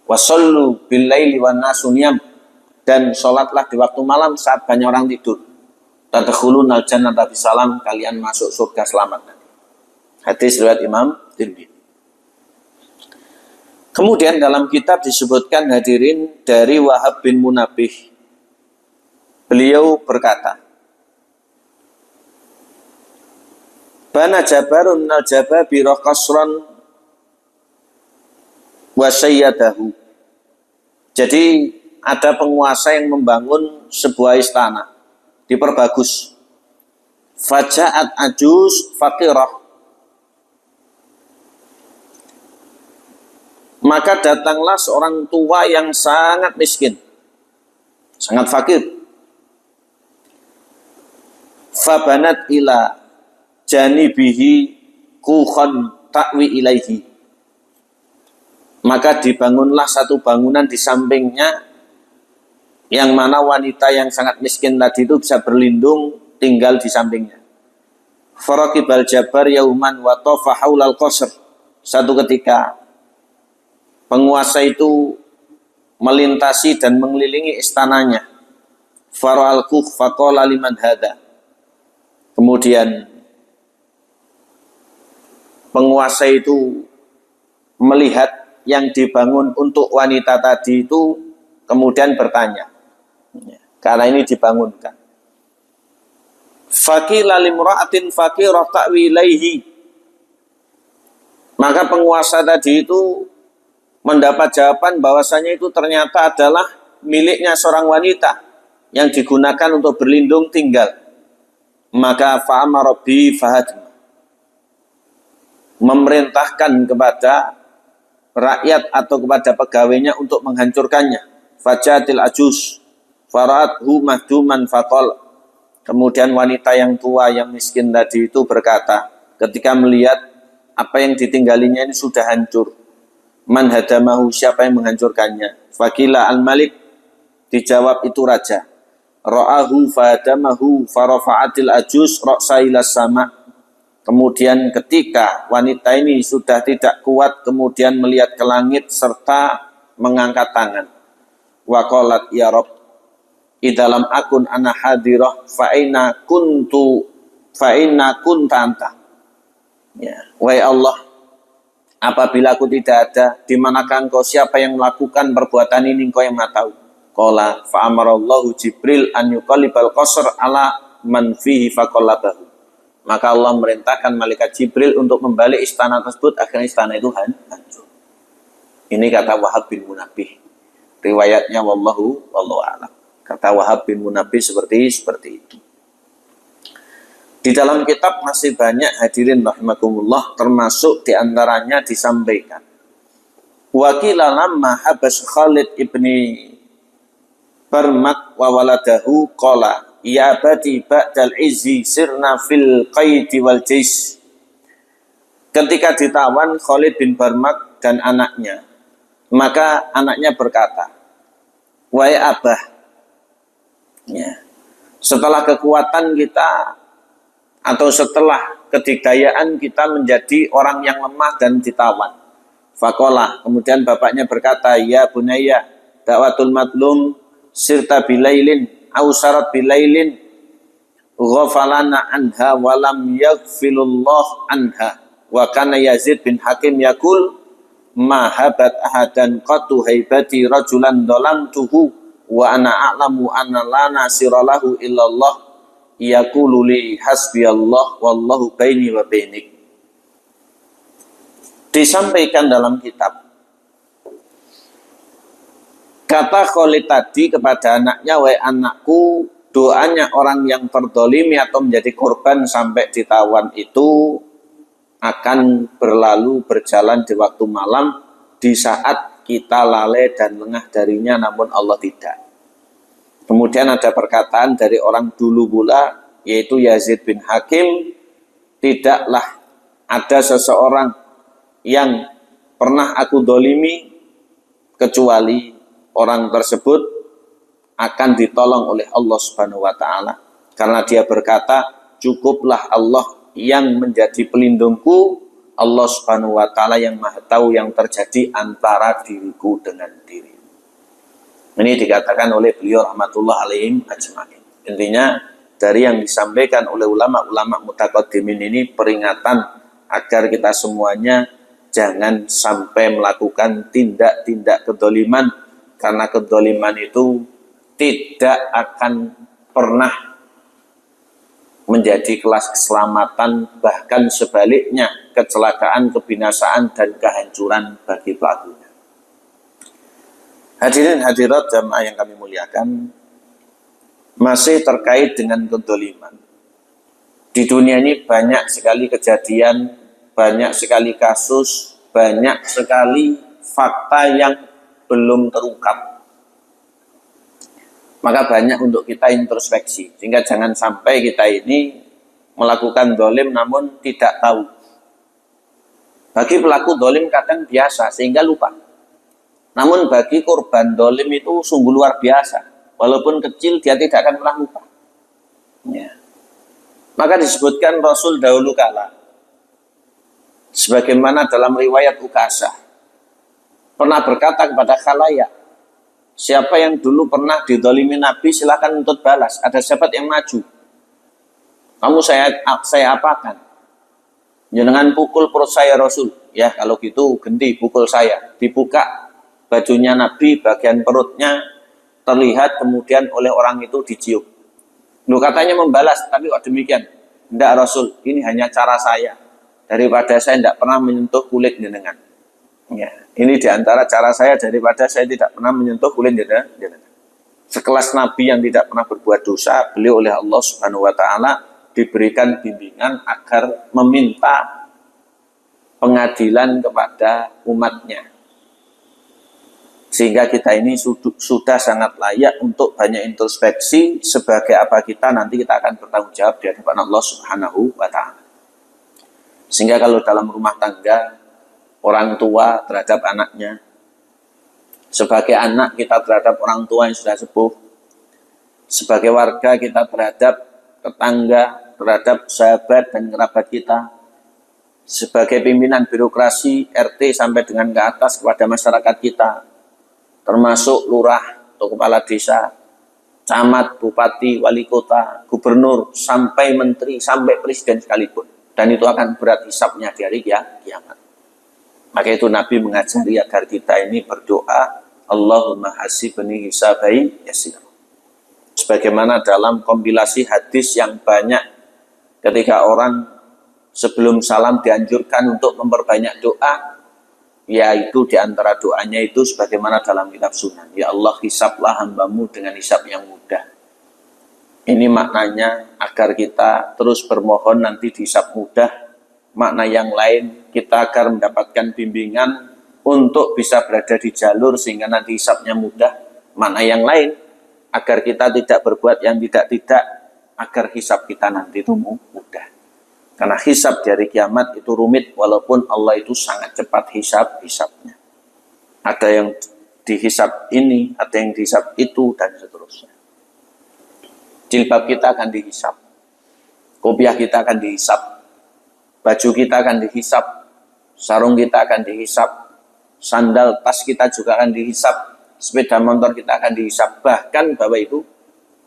Wasallu billaili wan nasu niyam, dan sholatlah di waktu malam saat banyak orang tidur. Tadkhulunal jannata bisalam, kalian masuk surga selamat. Hadis riwayat Imam Tirmidzi. Kemudian dalam kitab disebutkan hadirin dari Wahab bin Munabbih. Beliau berkata, Bana Jabarun al-Jababirah qasran wa sayyadahu. Jadi ada penguasa yang membangun sebuah istana, diperbagus. Faja'at ajuz faqirah. Maka datanglah seorang tua yang sangat miskin, sangat fakir. Fabanat ila janibihi kukhon ta'wi ilaihi. Maka dibangunlah satu bangunan di sampingnya, yang mana wanita yang sangat miskin tadi itu bisa berlindung tinggal di sampingnya. Faraqibal jabar yauman wa tafa haulal qasr. Satu ketika penguasa itu melintasi dan mengelilingi istananya. Fara'al kuh faqala liman hada. Kemudian penguasa itu melihat yang dibangun untuk wanita tadi itu, kemudian bertanya, karena ini dibangunkan. Faqila limra'atin faqirah ta'wi ilaihi. Maka penguasa tadi itu mendapat jawaban bahwasanya itu ternyata adalah miliknya seorang wanita yang digunakan untuk berlindung tinggal. Maka fa'amara bi fahadma, memerintahkan kepada rakyat atau kepada pegawainya untuk menghancurkannya. Fajatil ajuz farathu mahduman faqal. Kemudian wanita yang tua yang miskin tadi itu berkata ketika melihat apa yang ditinggalinya ini sudah hancur, man hadamahu, siapa yang menghancurkannya? Faqila al-malik, dijawab itu raja. Ra'ahu fahadamahu farafa'atil ajuz ra'sa ila sama. Kemudian ketika wanita ini sudah tidak kuat, kemudian melihat ke langit serta mengangkat tangan. Wa qalat ya Rabb, idalam akun ana hadirah fa'ina kunta anta. Ya, wahai Allah, apabila aku tidak ada, di manakah engkau, siapa yang melakukan perbuatan ini, engkau yang maha tahu. Qala fa'amarallahu Jibril an yuqallibal qasr ala man fihi faqallabahu. Maka Allah merintahkan malaikat Jibril untuk membalik istana tersebut, akhirnya istana itu hancur. Ini kata Wahab bin Munabbih. Riwayatnya wallahu a'lam. Kata Wahab bin Munabbih seperti itu. Di dalam kitab masih banyak hadirin rahimakumullah, termasuk diantaranya disampaikan. Wakila lamma habas Khalid ibni Barmak wa waladahu qala ya abadi ba'dal izzi sirna fil qaidi wal jais. Ketika ditawan Khalid bin Barmak dan anaknya Maka anaknya berkata, wahai abah, ya, setelah kekuatan kita atau setelah kedikdayaan kita menjadi orang yang lemah dan ditawan. Fakola, kemudian bapaknya berkata, ya bunaya, dakwatul matlum sirta bilailin, ausarat bilailin, ghafalana anha walam yaghfilullah anha. Wa kana Yazid bin Hakim yakul, mahabat ahadan qatu haibati rajulan dolamtuhu wa ana a'lamu anna la nasiralahu illallah yaqulu li hasbiyallah wallahu baini wa bainik. Disampaikan dalam kitab, kata Khalid tadi kepada anaknya, wahai anakku, doanya orang yang terdolimi atau menjadi korban sampai ditawan itu akan berlalu berjalan di waktu malam di saat kita lalai dan lengah darinya, namun Allah tidak. Kemudian ada perkataan dari orang dulu pula, yaitu Yazid bin Hakim, tidaklah ada seseorang yang pernah aku dolimi kecuali orang tersebut akan ditolong oleh Allah Subhanahu wa taala, karena dia berkata, cukuplah Allah yang menjadi pelindungku, Allah Subhanahu wa taala yang Maha tahu yang terjadi antara diriku dengan diri. Ini dikatakan oleh beliau rahmatullah alaihim ajmain. Intinya dari yang disampaikan oleh ulama-ulama mutaqaddimin ini peringatan agar kita semuanya jangan sampai melakukan tindak-tindak kedoliman, karena kedoliman itu tidak akan pernah menjadi kelas keselamatan, bahkan sebaliknya kecelakaan, kebinasaan, dan kehancuran bagi pelakunya. Hadirin hadirat jamaah yang kami muliakan, masih terkait dengan kedoliman. Di dunia ini banyak sekali kejadian, banyak sekali kasus, banyak sekali fakta yang belum terungkap. Maka banyak untuk kita introspeksi, sehingga jangan sampai kita ini melakukan dolim namun tidak tahu. Bagi pelaku dolim kadang biasa sehingga lupa, namun bagi korban dolim itu sungguh luar biasa. Walaupun kecil dia tidak akan pernah lupa ya. Maka disebutkan Rasul dahulu kala, sebagaimana dalam riwayat Ukasah, pernah berkata kepada khalayak, siapa yang dulu pernah didolimi Nabi silakan untuk balas. Ada sahabat yang maju, kamu saya apakan? Jangan pukul perut saya Rasul. Ya kalau gitu ganti pukul saya. Dibuka bajunya Nabi, bagian perutnya terlihat, kemudian oleh orang itu dicium. Lu katanya membalas, tapi kok demikian? Tidak Rasul, ini hanya cara saya. Daripada saya tidak pernah menyentuh kulit jenengan. Ya, ini diantara cara saya daripada saya tidak pernah menyentuh kulit jenengan. Sekelas Nabi yang tidak pernah berbuat dosa, beliau oleh Allah Subhanahu wa taala diberikan bimbingan agar meminta pengadilan kepada umatnya. Sehingga kita ini sudah sangat layak untuk banyak introspeksi sebagai apa kita nanti kita akan bertanggung jawab di hadapan Allah Subhanahu wa taala. Sehingga kalau dalam rumah tangga, orang tua terhadap anaknya, sebagai anak kita terhadap orang tua yang sudah sepuh, sebagai warga kita terhadap tetangga, terhadap sahabat dan kerabat kita, sebagai pimpinan birokrasi RT sampai dengan ke atas kepada masyarakat kita, termasuk lurah atau kepala desa, camat, bupati, wali kota, gubernur, sampai menteri, sampai presiden sekalipun. Dan itu akan berat hisapnya di hari kiamat. Maka itu Nabi mengajari agar kita ini berdoa, Allahumma hasibni hisabai yasir. Sebagaimana dalam kompilasi hadis yang banyak, ketika orang sebelum salam dianjurkan untuk memperbanyak doa, yaitu diantara doanya itu sebagaimana dalam kitab Sunan, ya Allah hisablah hambamu dengan hisab yang mudah. Ini maknanya agar kita terus bermohon nanti dihisab mudah. Makna yang lain, kita agar mendapatkan bimbingan untuk bisa berada di jalur sehingga nanti hisabnya mudah. Makna yang lain, agar kita tidak berbuat yang tidak-tidak, agar hisab kita nanti itu mudah. Karena hisab dari kiamat itu rumit, walaupun Allah itu sangat cepat hisabnya. Ada yang dihisap ini, ada yang dihisap itu, dan seterusnya. Jilbab kita akan dihisap, kopiah kita akan dihisap, baju kita akan dihisap, sarung kita akan dihisap, sandal tas kita juga akan dihisap, sepeda motor kita akan dihisap, bahkan Bapak Ibu,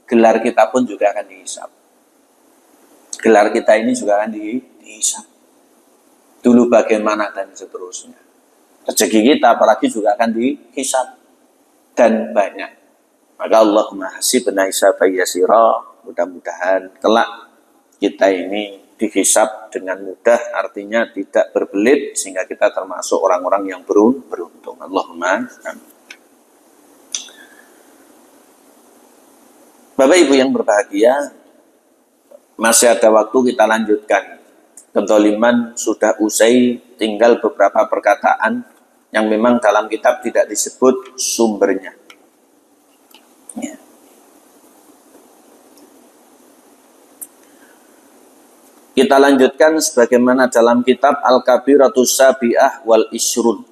gelar kita pun juga akan dihisap. Gelar kita ini juga akan dihisap. Dulu bagaimana dan seterusnya. Rezeki kita apalagi juga akan dihisap, dan banyak. Maka Allahumma hasibna hisaban yasira, mudah-mudahan kelak kita ini dihisap dengan mudah, artinya tidak berbelit, sehingga kita termasuk orang-orang yang beruntung. Allahumma amin. Bapak Ibu yang berbahagia, masih ada waktu, kita lanjutkan. Kezaliman sudah usai, tinggal beberapa perkataan yang memang dalam kitab tidak disebut sumbernya. Ya. Kita lanjutkan sebagaimana dalam kitab Al-Kabiratus Sabi'ah wal Ishrun.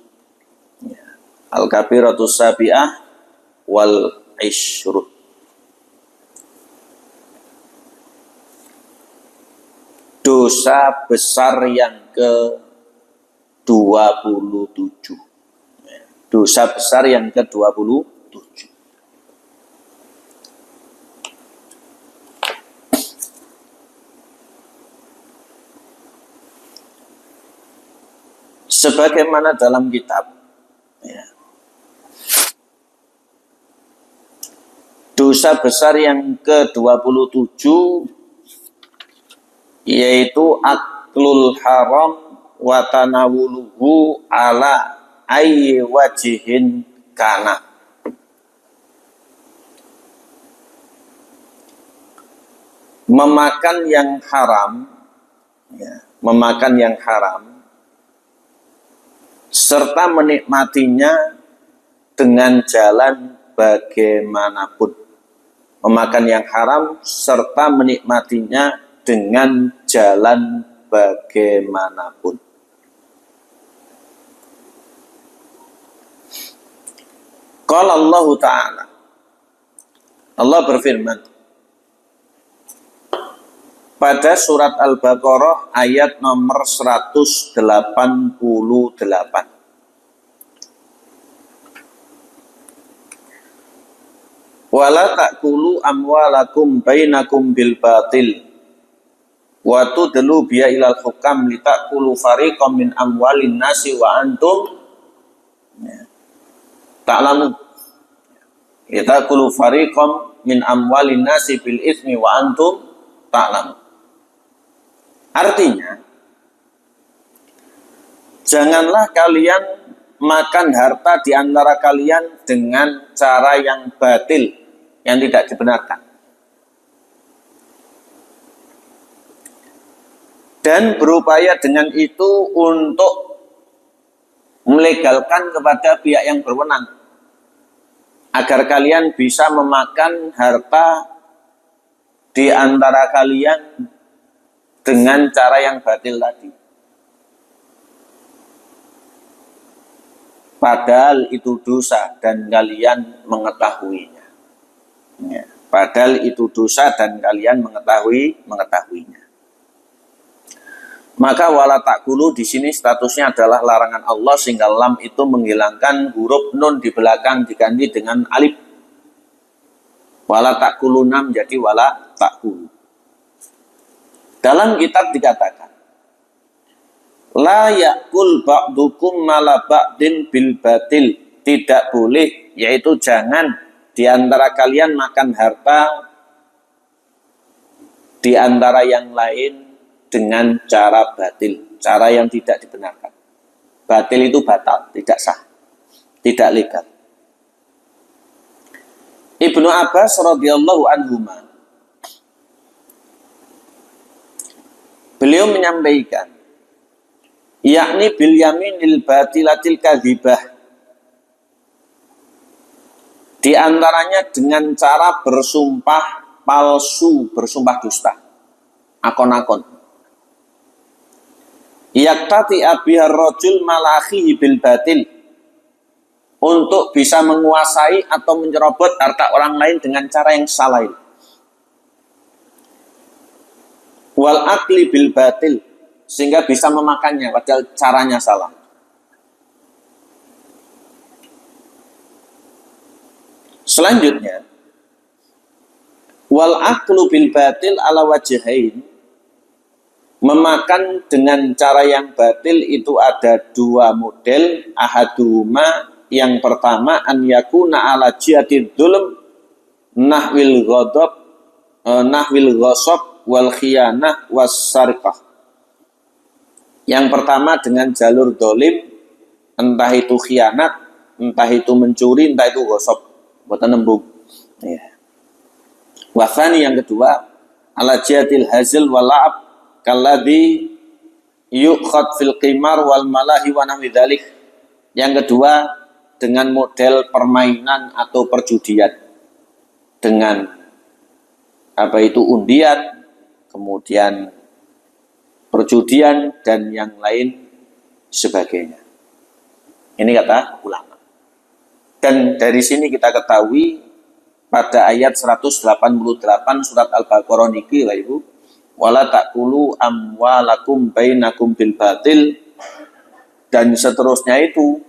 Ya. Al-Kabiratus Sabi'ah wal Ishrun. Dosa besar yang ke-27. Dosa besar yang ke-27. Sebagaimana dalam kitab, ya, dosa besar yang ke-27 yaitu aklul haram wa tanawuluhu ala ayyi wajihin kana. Memakan yang haram, ya, memakan yang haram serta menikmatinya dengan jalan bagaimanapun. Memakan yang haram serta menikmatinya dengan jalan bagaimanapun. Qala Allah Ta'ala, Allah berfirman pada surat Al-Baqarah ayat nomor 188. Wala ta'kulu amwalakum bainakum bil batil wa tudlu biya ilal hukam litakulu fariqam min amwalin nasi wa antum ta'lamu. Litakulu fariqam min amwalin nasi bil ismi wa antum ta'lamu. Artinya, janganlah kalian makan harta di antara kalian dengan cara yang batil, yang tidak dibenarkan. Dan berupaya dengan itu untuk melegalkan kepada pihak yang berwenang, agar kalian bisa memakan harta di antara kalian dengan cara yang batil tadi. Padahal itu dosa dan kalian mengetahuinya. Ya, padahal itu dosa dan kalian mengetahuinya. Maka wala ta'kulu di sini statusnya adalah larangan Allah, sehingga lam itu menghilangkan huruf nun di belakang diganti dengan alif. Wala ta'kuluna menjadi wala ta'kulu. Dalam kitab dikatakan, la ya'kul ba'dukum mala ba'din bil batil. Tidak boleh, yaitu jangan di antara kalian makan harta di antara yang lain dengan cara batil, cara yang tidak dibenarkan. Batil itu batal, tidak sah, tidak legal. Ibnu Abbas radhiyallahu anhuma, beliau menyampaikan, yakni bil yaminil batilatil kadzibah, di antaranya dengan cara bersumpah palsu, bersumpah dusta, akon-akon. Yaktati abihar rajul malahihi bil batil, untuk bisa menguasai atau menyerobot harta orang lain dengan cara yang salah. Wal akli bil batil, sehingga bisa memakannya padahal caranya salah. Selanjutnya, wal aklu bil batil ala wajhain, memakan dengan cara yang batil itu ada dua model. Ahaduma, yang pertama, an yakuna ala jihadid dzulm nahwil ghadab nahwil ghasab wal khiyanah was sarqah. Yang pertama dengan jalur dolim, entah itu khianat, entah itu mencuri, entah itu ghasab, buatan nembung. Ya. Wathani, yang kedua, ala jihadil hazil wal la'ab kalladhi yukhad fil qimar wal malahi wa nahwi dzalik. Yang kedua dengan model permainan atau perjudian, dengan apa itu undian, kemudian perjudian dan yang lain sebagainya. Ini kata ulama. Dan dari sini kita ketahui pada ayat 188 surat Al-Baqarah niki lah Ibu, wala taqulu amwalakum bainakum bil batil, dan seterusnya itu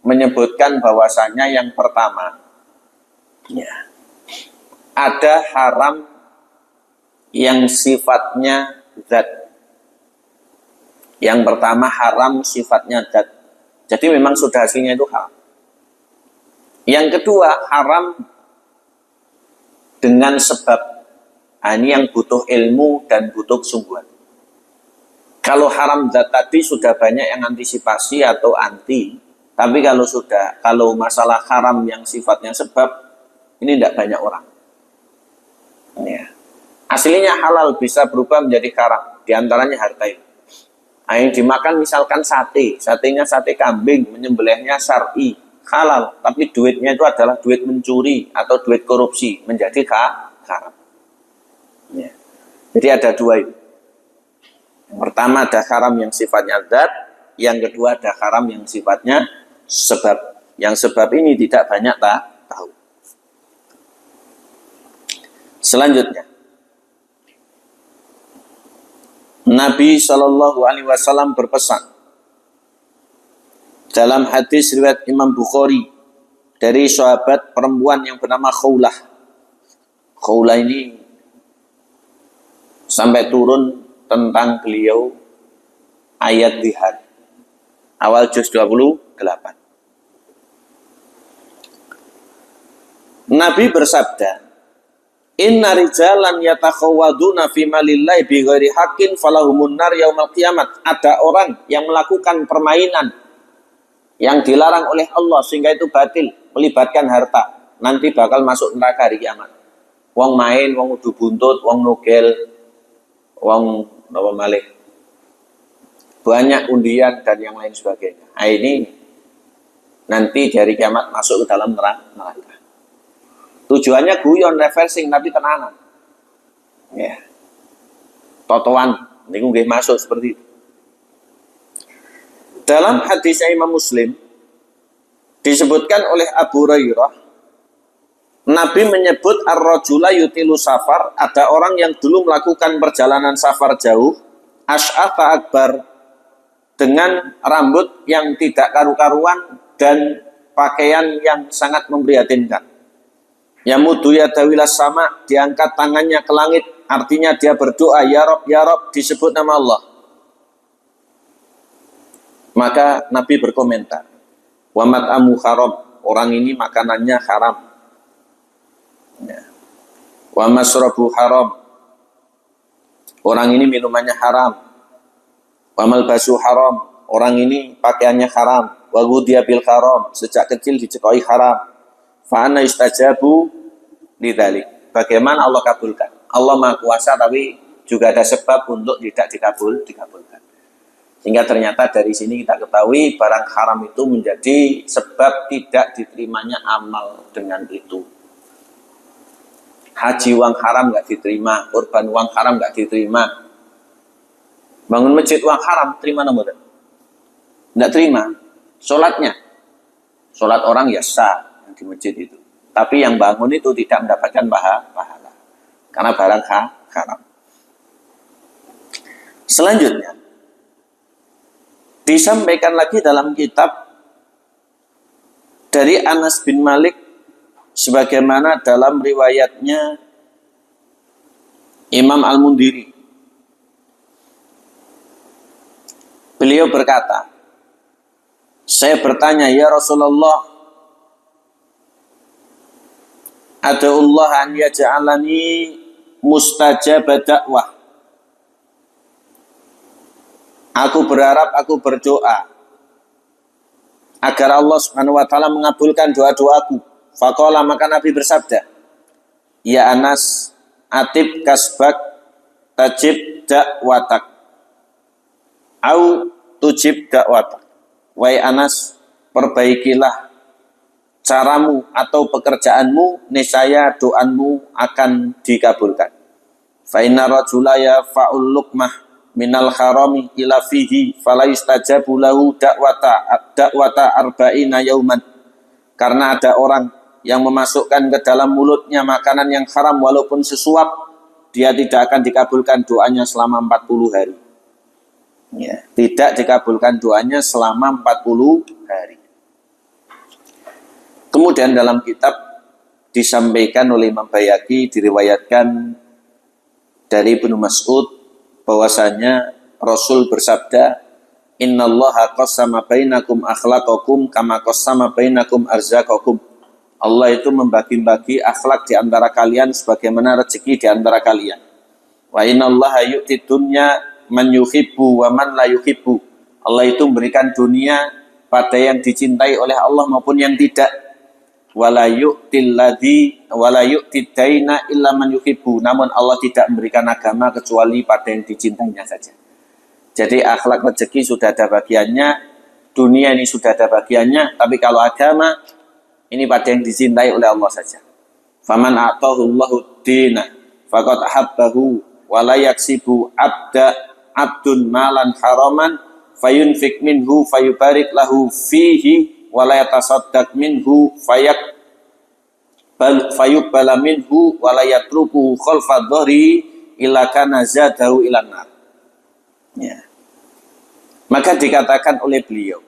menyebutkan bahwasanya yang pertama, ya, ada haram yang sifatnya zat. Yang pertama haram sifatnya zat, jadi memang sudah hasilnya itu haram. Yang kedua haram dengan sebab. Nah, ini yang butuh ilmu dan butuh kesungguhan. Kalau haram zat tadi sudah banyak yang antisipasi atau anti, tapi kalau masalah haram yang sifatnya sebab, ini tidak banyak orang. Ya. Aslinya halal bisa berubah menjadi haram, diantaranya harta itu. Nah, yang dimakan misalkan sate, satenya sate kambing, menyembelihnya syar'i, halal, tapi duitnya itu adalah duit mencuri atau duit korupsi, menjadi haram. Ya. Jadi ada dua itu. Yang pertama ada haram yang sifatnya zat, yang kedua ada haram yang sifatnya sebab. Yang sebab ini tidak banyak tahu. Selanjutnya, Nabi Shallallahu Alaihi Wasallam berpesan dalam hadis riwayat Imam Bukhari dari sahabat perempuan yang bernama Khawlah. Khawlah ini sampai turun tentang beliau ayat jihad awal juz 28. Nabi bersabda, inna rijalan yatakhawaduna fi malillahi bighairi haqqin falahumun nar yaumal qiyamah. Ada orang yang melakukan permainan yang dilarang oleh Allah sehingga itu batil, melibatkan harta, nanti bakal masuk neraka hari kiamat. Wong main, wong udu buntut, wong nugel, wong apa malih, banyak undian dan yang lain sebagainya. Nah, ini nanti dari kiamat masuk ke dalam neraka. Tujuannya guyon, reversing, tapi tenanan. Ya. Totoan, ini nggih masuk seperti itu. Dalam hadis Imam Muslim disebutkan oleh Abu Hurairah, Nabi menyebut ar-rajula yutilu safar, ada orang yang dulu melakukan perjalanan safar jauh, asy'atha akbar, dengan rambut yang tidak karu-karuan dan pakaian yang sangat memprihatinkan. Yamudu yadawilas sama, diangkat tangannya ke langit, artinya dia berdoa, ya Rob, disebut nama Allah. Maka Nabi berkomentar, wa mat'amu haram, orang ini makanannya haram. Ya. Wa masrabu haram, orang ini minumannya haram. Wa malbasu haram, orang ini pakaiannya haram. Wa ghudhiya bil haram, sejak kecil dicekoki haram. Fa anna istajabu lidzalik. Bagaimana Allah kabulkan? Allah Maha Kuasa, tapi juga ada sebab untuk tidak dikabulkan. Sehingga ternyata dari sini kita ketahui barang haram itu menjadi sebab tidak diterimanya amal dengan itu. Haji uang haram nggak diterima, kurban uang haram nggak diterima, bangun masjid uang haram terima nomor? Nggak terima. Sholat orang ya sah yang di masjid itu. Tapi yang bangun itu tidak mendapatkan pahala. Karena barang haram. Selanjutnya, disampaikan lagi dalam kitab dari Anas bin Malik sebagaimana dalam riwayatnya Imam Al-Mundhiri. Beliau berkata, saya bertanya, ya Rasulullah, ad'ullah an yaj'alani mustajab dakwah. Aku berharap, aku berdoa agar Allah Subhanahu wa taala mengabulkan doa-doaku. Faqala, maka Nabi bersabda, ya Anas, atib kasbak tajib dakwatak au tujib dakwatak. Wahai Anas, perbaikilah caramu atau pekerjaanmu, niscaya doamu akan dikabulkan. Fa inna rajula yafa'ul luqmah minal harami ila fihi fala yustajabu lahu da'wata arba'ina yauman. Karena ada orang yang memasukkan ke dalam mulutnya makanan yang haram walaupun sesuap, dia tidak akan dikabulkan doanya selama 40 hari. Ya, tidak dikabulkan doanya selama 40 hari. Kemudian dalam kitab disampaikan oleh Imam Baihaqi, diriwayatkan dari Ibnu Mas'ud bahwasanya Rasul bersabda, innallaha qassama bainakum akhlaqakum kama qassama bainakum arzaqakum. Allah itu membagi-bagi akhlak di antara kalian sebagaimana rezeki di antara kalian. Wa innallaha yu'tid dunya man yuhibbu wa man la yuhibbu. Allah itu memberikan dunia pada yang dicintai oleh Allah maupun yang tidak. Wala yu'til ladzi wala yu'tid daina illa man yuhibbu. Namun Allah tidak memberikan agama kecuali pada yang dicintainya saja. Jadi akhlak rezeki sudah ada bagiannya, dunia ini sudah ada bagiannya, tapi kalau agama ini pada yang dicintai oleh Allah saja. Faman a'tahu Allahu dina faqad ahabbahu wa la yaksibu abdun malan haraman fayunfik minhu fayubarik lahu fihi wa la yatasaddaq minhu fayubbala minhu wa la yatruku khalfa dhahri illa kana zadahu ilan nar. Ya. Maka dikatakan oleh beliau,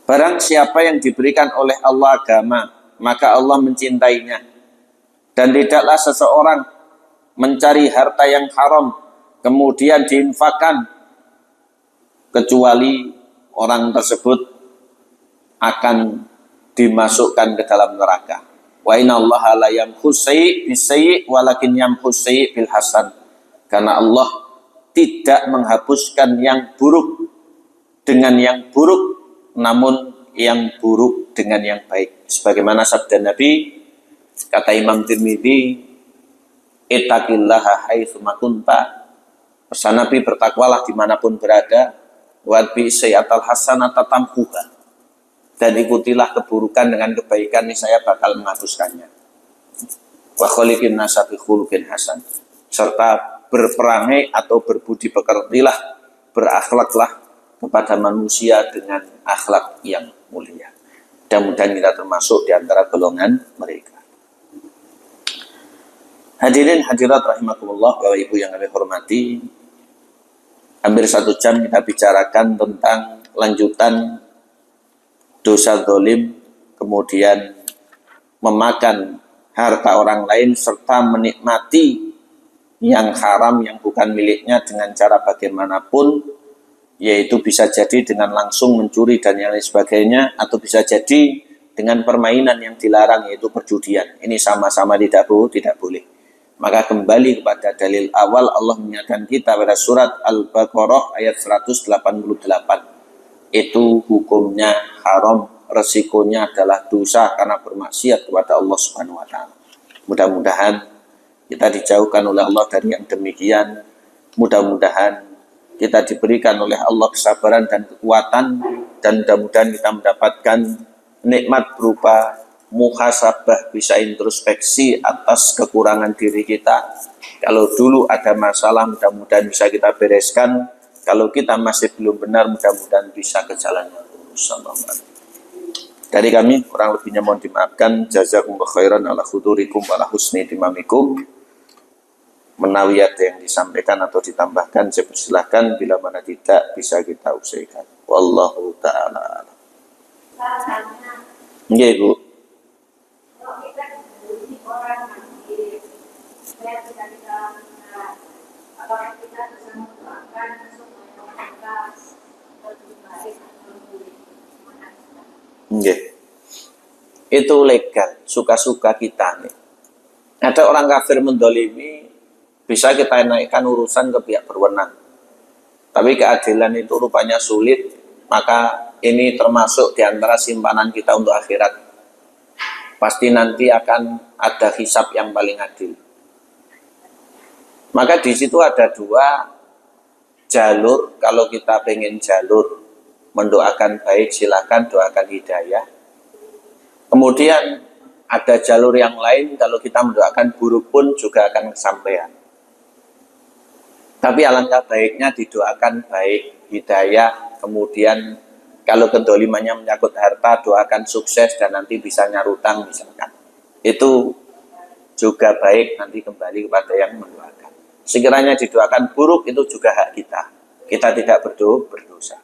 barang siapa yang diberikan oleh Allah agama, maka Allah mencintainya. Dan tidaklah seseorang mencari harta yang haram kemudian diinfakkan kecuali orang tersebut akan dimasukkan ke dalam neraka. Wa innallaha la yamhus sayyi bisayyi walakin yamhus sayyi bil hasan. Karena Allah tidak menghapuskan yang buruk dengan yang buruk, namun yang buruk dengan yang baik. Sebagaimana sabda Nabi, kata Imam Tirmidzi, ittaqillaha haitsu ma kunta. Pesan Nabi, bertakwalah dimanapun berada, wadbi sayyatal hasanata tamhuha, dan ikutilah keburukan dengan kebaikan, saya bakal menghapuskannya. Wa khaliqin nasa bi khuluqin hasan, serta berperangai atau berbudi pekertilah, berakhlaklah kepada manusia dengan akhlak yang mulia. Mudah-mudahan kita termasuk di antara golongan mereka. Hadirin hadirat rahimakumullah, Bapak Ibu yang kami hormati, hampir 1 jam kita bicarakan tentang lanjutan dosa zalim, kemudian memakan harta orang lain serta menikmati yang haram yang bukan miliknya dengan cara bagaimanapun, yaitu bisa jadi dengan langsung mencuri dan yang lain sebagainya, atau bisa jadi dengan permainan yang dilarang yaitu perjudian. Ini sama-sama tidak boleh. Maka kembali kepada dalil awal, Allah mengingatkan kita pada surat Al-Baqarah ayat 188. Itu hukumnya haram, resikonya adalah dosa karena bermaksiat kepada Allah Subhanahu wa taala. Mudah-mudahan kita dijauhkan oleh Allah dari yang demikian. Mudah-mudahan kita diberikan oleh Allah kesabaran dan kekuatan, dan mudah-mudahan kita mendapatkan nikmat berupa muhasabah, bisa introspeksi atas kekurangan diri kita. Kalau dulu ada masalah, mudah-mudahan bisa kita bereskan. Kalau kita masih belum benar, mudah-mudahan bisa ke jalan yang lurus. Dari kami kurang lebihnya mohon dimaafkan. Jazakumullah khairan ala khudurikum wa ala husni timamikum. Menawi ada yang disampaikan atau ditambahkan, saya persilahkan. Bila mana tidak, bisa kita usaikan. Wallahu ta'ala alam. Iya, Ibu. Iya. Itu legal, suka-suka kita nih. Ada orang kafir mendolimi, bisa kita naikkan urusan ke pihak berwenang. Tapi keadilan itu rupanya sulit, maka ini termasuk diantara simpanan kita untuk akhirat. Pasti nanti akan ada hisab yang paling adil. Maka di situ ada dua jalur. Kalau kita pengen jalur mendoakan baik, silakan doakan hidayah. Kemudian ada jalur yang lain, kalau kita mendoakan buruk pun juga akan kesampaian. Tapi alangkah baiknya didoakan baik, hidayah, kemudian kalau kedolimannya menyangkut harta, doakan sukses dan nanti bisa nyarutang misalkan. Itu juga baik, nanti kembali kepada yang mendoakan. Sekiranya didoakan buruk, itu juga hak kita. Kita tidak berdosa.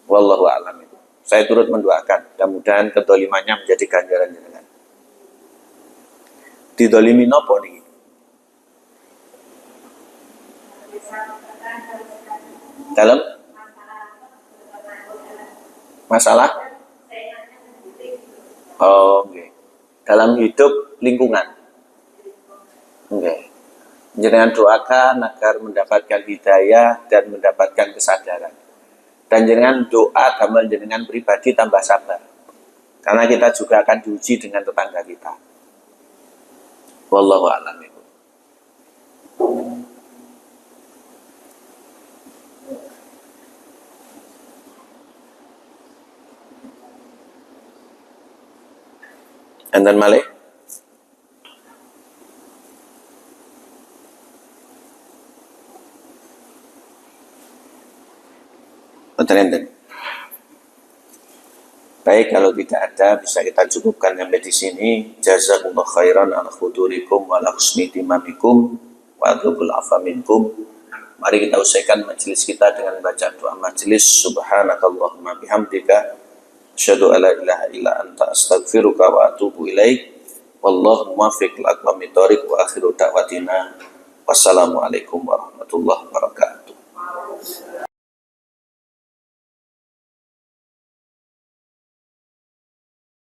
Wallahu a'lam. Saya turut mendoakan, mudah-mudahan kedolimannya menjadi ganjaran jenengan. Didolimi nopo nih? Dalam masalah? Oh, okay. Dalam hidup lingkungan. Okay. Jenengan doakan agar mendapatkan hidayah dan mendapatkan kesadaran. Dan jenengan doa gambar jenengan pribadi tambah sabar. Karena kita juga akan diuji dengan tetangga kita. Wallahu a'lam. And then Malay? Baik, kalau tidak ada bisa kita cukupkan sampai di sini. Jazakumullah khairan ala khudurikum wa ala husni timamikum wa adhubul afa minkum. Mari kita usaikan majelis kita dengan baca doa majelis. Subhanakallahumma bihamdika asyhadu alla ilaha illa anta astaghfiruka wa atubu ilaik. Wallahu muwaffiq ila aqwamit thoriq wa akhiru da'watina wassalamu alaikum warahmatullahi wabarakatuh.